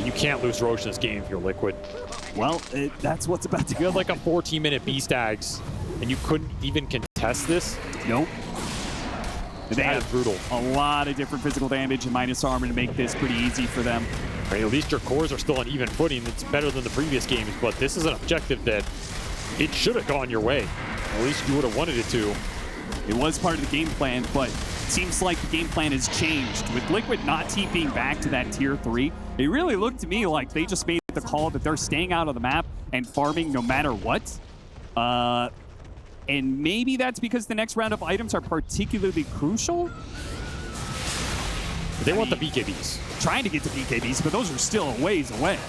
You can't lose Roche in this game if you're Liquid. Well, that's what's about to go. You had like a 14-minute Beast Ags, and you couldn't even contest this? Nope. They have brutal. A lot of different physical damage and minus armor to make this pretty easy for them. Right, at least your cores are still on even footing. It's better than the previous games, but this is an objective that it should have gone your way. At least you would have wanted it to. It was part of the game plan, but it seems like the game plan has changed. With Liquid not TPing back to that tier 3, it really looked to me like they just made the call that they're staying out of the map and farming no matter what. And maybe that's because the next round of items are particularly crucial. They want the BKBs. Trying to get to BKBs, but those are still a ways away.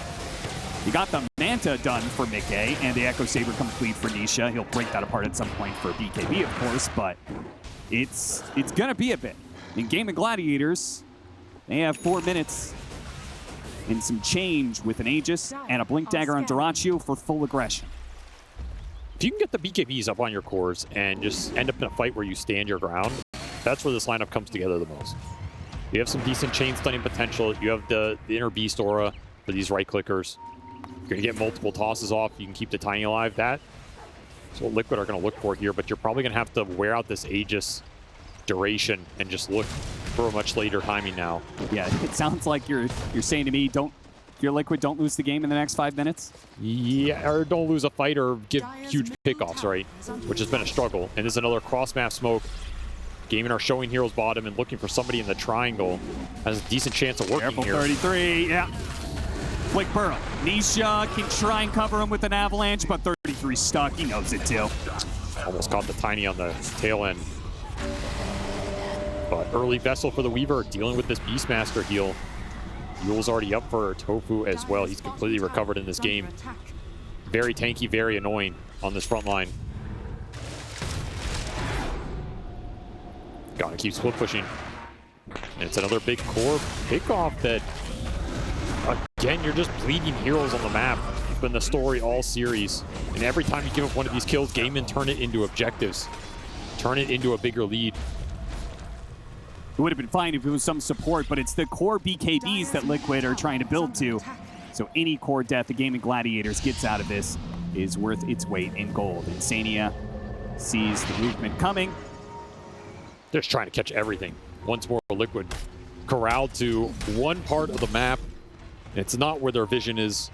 You got the Manta done for Mickey and the Echo Saber complete for Nisha. He'll break that apart at some point for BKB, of course, but it's gonna be a bit. In Gaimin Gladiators, they have 4 minutes and some change with an Aegis and a Blink Dagger on Dyrachyo for full aggression. If you can get the BKBs up on your cores and just end up in a fight where you stand your ground, that's where this lineup comes together the most. You have some decent chain stunning potential. You have the inner beast aura for these right clickers. You're gonna get multiple tosses off. You can keep the Tiny alive. That So Liquid are going to look for here, but you're probably going to have to wear out this Aegis duration and just look for a much later timing now. Yeah, it sounds like you're saying to me, if you're Liquid, don't lose the game in the next 5 minutes. Yeah, or don't lose a fight or give huge pickoffs, right? Which has been a struggle. And this is another cross-map smoke. Gaimin are showing Heroes bottom and looking for somebody in the triangle. Has a decent chance of working Careful, here. 33, yeah. Quick burrow. Nisha can try and cover him with an avalanche, but 33 stuck. He knows it too. Almost caught the Tiny on the tail end. But early Vessel for the Weaver, dealing with this Beastmaster heal. Yule's already up for Tofu as well. He's completely recovered in this game. Very tanky, very annoying on this front line. Gotta keep split pushing. And it's another big core pickoff that, again, you're just bleeding heroes on the map. It's been the story all series. And every time you give up one of these kills, Gaimin turn it into objectives. Turn it into a bigger lead. It would have been fine if it was some support, but it's the core BKBs that Liquid are trying to build to. So any core death the Gaimin Gladiators gets out of this is worth its weight in gold. Insania sees the movement coming. They're just trying to catch everything. Once more, Liquid corralled to one part of the map. It's not where their vision is.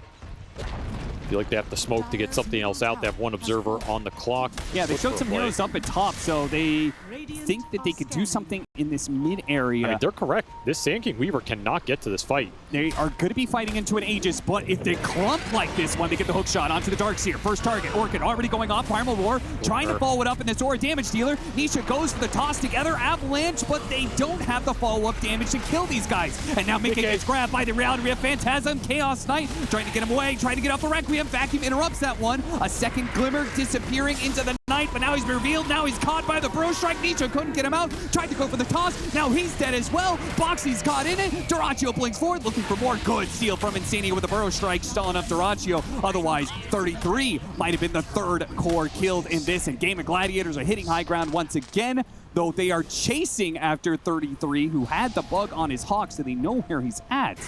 I feel like they have to smoke to get something else out. They have one observer on the clock. Yeah, they showed some heroes up at top, so they think that they could do something in this mid area. I mean, they're correct. This Sand King Weaver cannot get to this fight. They are going to be fighting into an Aegis, but if they clump like this one, they get the hook shot onto the Darkseer. First target, Orchid already going off. Primal Roar trying to follow it up in this Aura damage dealer. Nisha goes for the toss together. Avalanche, but they don't have the follow-up damage to kill these guys. And now Mickey gets grabbed by the Reality Rift. Phantasm, Chaos Knight trying to get him away, trying to get off the Requiem. Vacuum interrupts that one. A second Glimmer disappearing into the night, but now he's revealed. Now he's caught by the Bro Strike. Nisha couldn't get him out. Tried to go for the toss. Now he's dead as well. Boxy's caught in it. Duraccio blinks forward, looking for more. Good steal from Insania with a Burrow Strike, stalling up Duraccio. Otherwise, 33 might have been the third core killed in this, and Gaimin Gladiators are hitting high ground once again, though they are chasing after 33, who had the bug on his Hawk, so they know where he's at.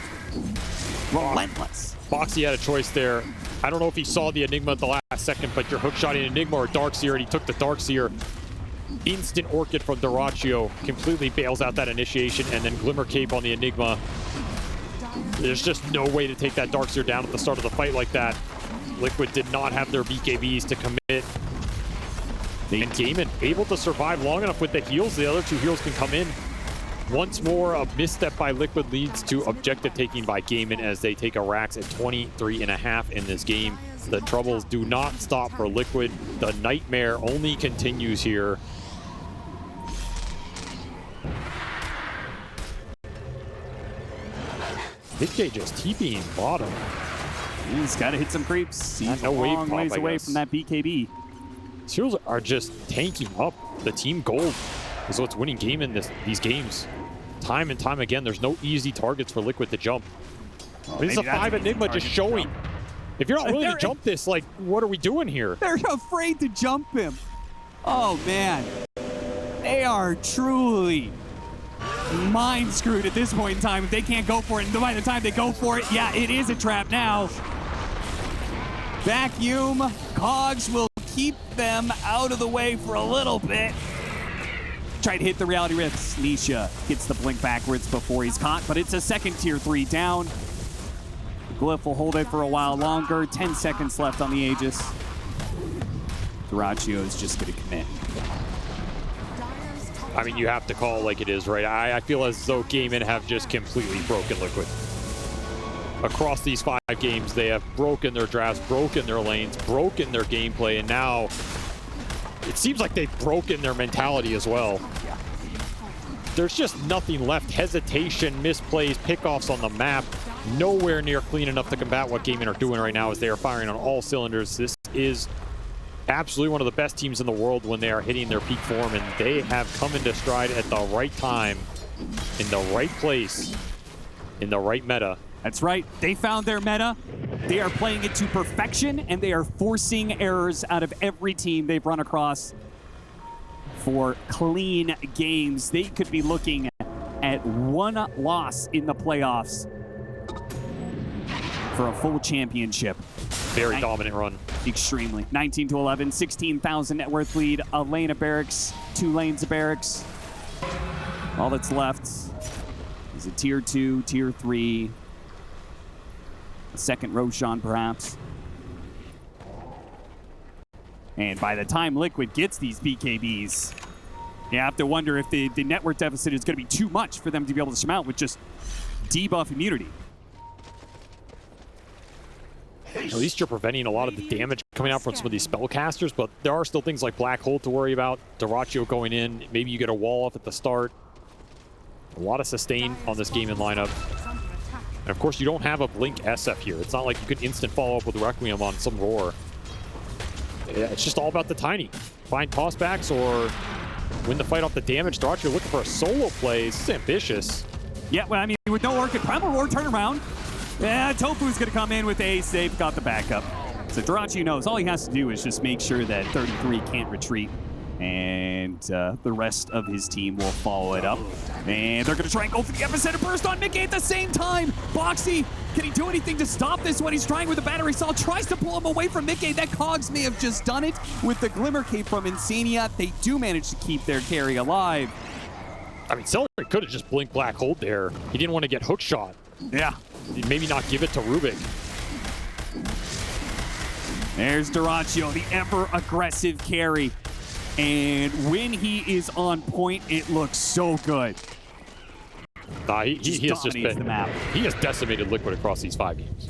Relentless. Boxy had a choice there. I don't know if he saw the Enigma at the last second, but you're hookshotting Enigma or Darkseer, and he took the Darkseer. Instant Orchid from Duraccio completely bails out that initiation, and then Glimmer Cape on the Enigma. There's just no way to take that Darkseer down at the start of the fight like that. Liquid did not have their BKBs to commit. And Gaimin able to survive long enough with the heals. The other two heals can come in. Once more, a misstep by Liquid leads to objective taking by Gaimin as they take a Rax at 23.5 in this game. The troubles do not stop for Liquid. The nightmare only continues here. Nick just TPing bottom. He's got to hit some creeps. He's a long ways away from that BKB. Heroes are just tanking up. The team gold is what's winning these games. Time and time again, there's no easy targets for Liquid to jump. It's a 5 Enigma just showing. If you're not willing to jump this, like, what are we doing here? They're afraid to jump him. Oh, man. They are truly mind screwed at this point in time if they can't go for it. And by the time they go for it, yeah, it is a trap now. Vacuum, Cogs will keep them out of the way for a little bit. Try to hit the Reality Rifts. Nisha gets the blink backwards before he's caught, but it's a second tier 3 down. Glyph will hold it for a while longer. 10 seconds left on the Aegis. Duraccio is just going to commit. I mean, you have to call it like it is, right? I feel as though Gaimin have just completely broken Liquid. Across these 5 games, they have broken their drafts, broken their lanes, broken their gameplay, and now it seems like they've broken their mentality as well. There's just nothing left. Hesitation, misplays, pickoffs on the map. Nowhere near clean enough to combat what Gaimin are doing right now as they are firing on all cylinders. This is absolutely one of the best teams in the world when they are hitting their peak form, and they have come into stride at the right time, in the right place, in the right meta. That's right. They found their meta. They are playing it to perfection, and they are forcing errors out of every team they've run across for clean games. They could be looking at one loss in the playoffs for a full championship. very dominant run. Extremely. 19-11, 16,000 net worth lead. A lane of barracks, 2 lanes of barracks. All that's left is a tier 2, tier 3. A second Roshan, perhaps. And by the time Liquid gets these BKBs, you have to wonder if the network deficit is going to be too much for them to be able to surmount with just debuff immunity. At least you're preventing a lot of the damage coming out from some of these spellcasters, but there are still things like Black Hole to worry about. Dyrachyo going in, maybe you get a wall off at the start. A lot of sustain on this Gaimin lineup. And of course, you don't have a Blink SF here. It's not like you can instant follow up with Requiem on some Roar. Yeah, it's just all about the Tiny. Find tossbacks or win the fight off the damage. Dyrachyo looking for a solo play. This is ambitious. Yeah, well, I mean, with no work at Primal Roar turnaround, yeah, Tofu's going to come in with ace. They've got the backup. So Dyrachyo knows all he has to do is just make sure that 33 can't retreat. And the rest of his team will follow it up. And they're going to try and go for the epicenter burst on Mickey at the same time. Boxy, can he do anything to stop this one? He's trying with the battery saw, tries to pull him away from Mickey. That Cogs may have just done it with the Glimmer Cape from Insania. They do manage to keep their carry alive. I mean, Celery could have just blinked Black Hole there. He didn't want to get hook shot. Yeah. Maybe not give it to Rubik. There's Dyrachyo, the ever aggressive carry. And when he is on point, it looks so good. He has just been, the map. He has decimated Liquid across these 5 games.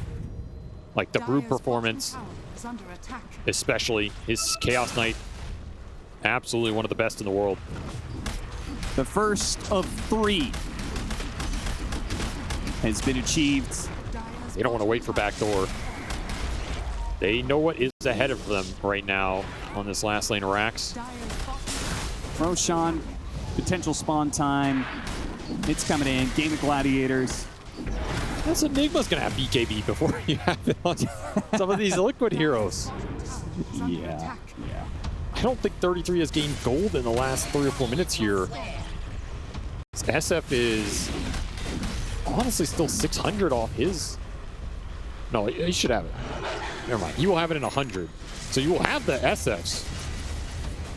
Like the Brood performance, especially his Chaos Knight, absolutely one of the best in the world. The first of 3 has been achieved. They don't want to wait for backdoor. They know what is ahead of them right now on this last lane of Rax. Roshan, potential spawn time. It's coming in. Gaimin Gladiators. This Enigma's going to have BKB before you have it on some of these Liquid heroes. Yeah. I don't think 33 has gained gold in the last 3 or 4 minutes here. SF is honestly still 600 off his. No, he should have it. Never mind. He will have it in 100. So you will have the SFs.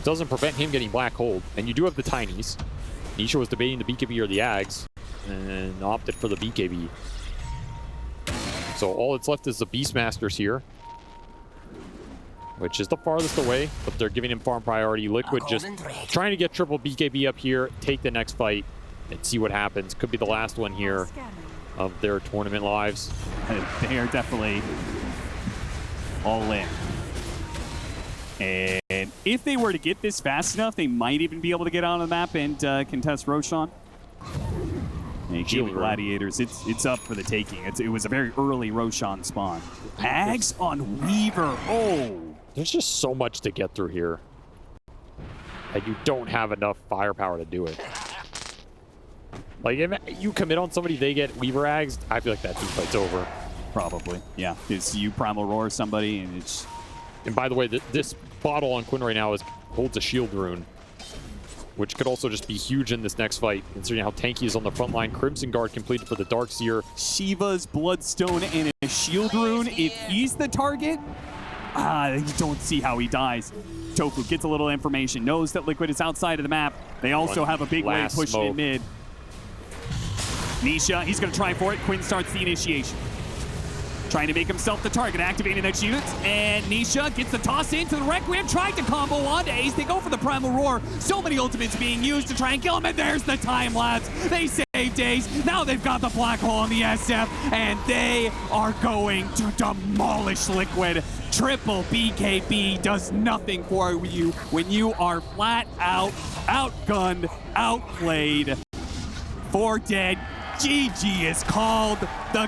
Doesn't prevent him getting Black Hole. And you do have the Tinies. Nisha was debating the BKB or the Ags and opted for the BKB. So all that's left is the Beast Masters here, which is the farthest away, but they're giving him farm priority. Liquid just trying to get triple BKB up here, take the next fight, and see what happens. Could be the last one here of their tournament lives. They are definitely all in. And if they were to get this fast enough, they might even be able to get on the map and contest Roshan. And Gaimin Gladiators, it's up for the taking. It was a very early Roshan spawn. Ags on Weaver. Oh! There's just so much to get through here. And you don't have enough firepower to do it. Like, if you commit on somebody, they get Weaver Ags, I feel like that team fight's over. Probably, yeah. It's you Primal Roar somebody, and it's... And by the way, this bottle on Quinn right now holds a shield rune, which could also just be huge in this next fight, considering how tanky he is on the front line. Crimson Guard completed for the Darkseer. Shiva's Bloodstone and a shield rune. If he's the target, you don't see how he dies. Tofu gets a little information, knows that Liquid is outside of the map. They also have a big wave pushing in mid. Nisha, he's going to try for it. Quinn starts the initiation. Trying to make himself the target, activating that unit. And Nisha gets the toss into the Requiem, trying to combo onto Ace. They go for the Primal Roar. So many ultimates being used to try and kill him, and there's the time lapse. They saved Ace. Now they've got the Black Hole on the SF, and they are going to demolish Liquid. Triple BKB does nothing for you when you are flat out, outgunned, outplayed. 4 dead. GG is called. The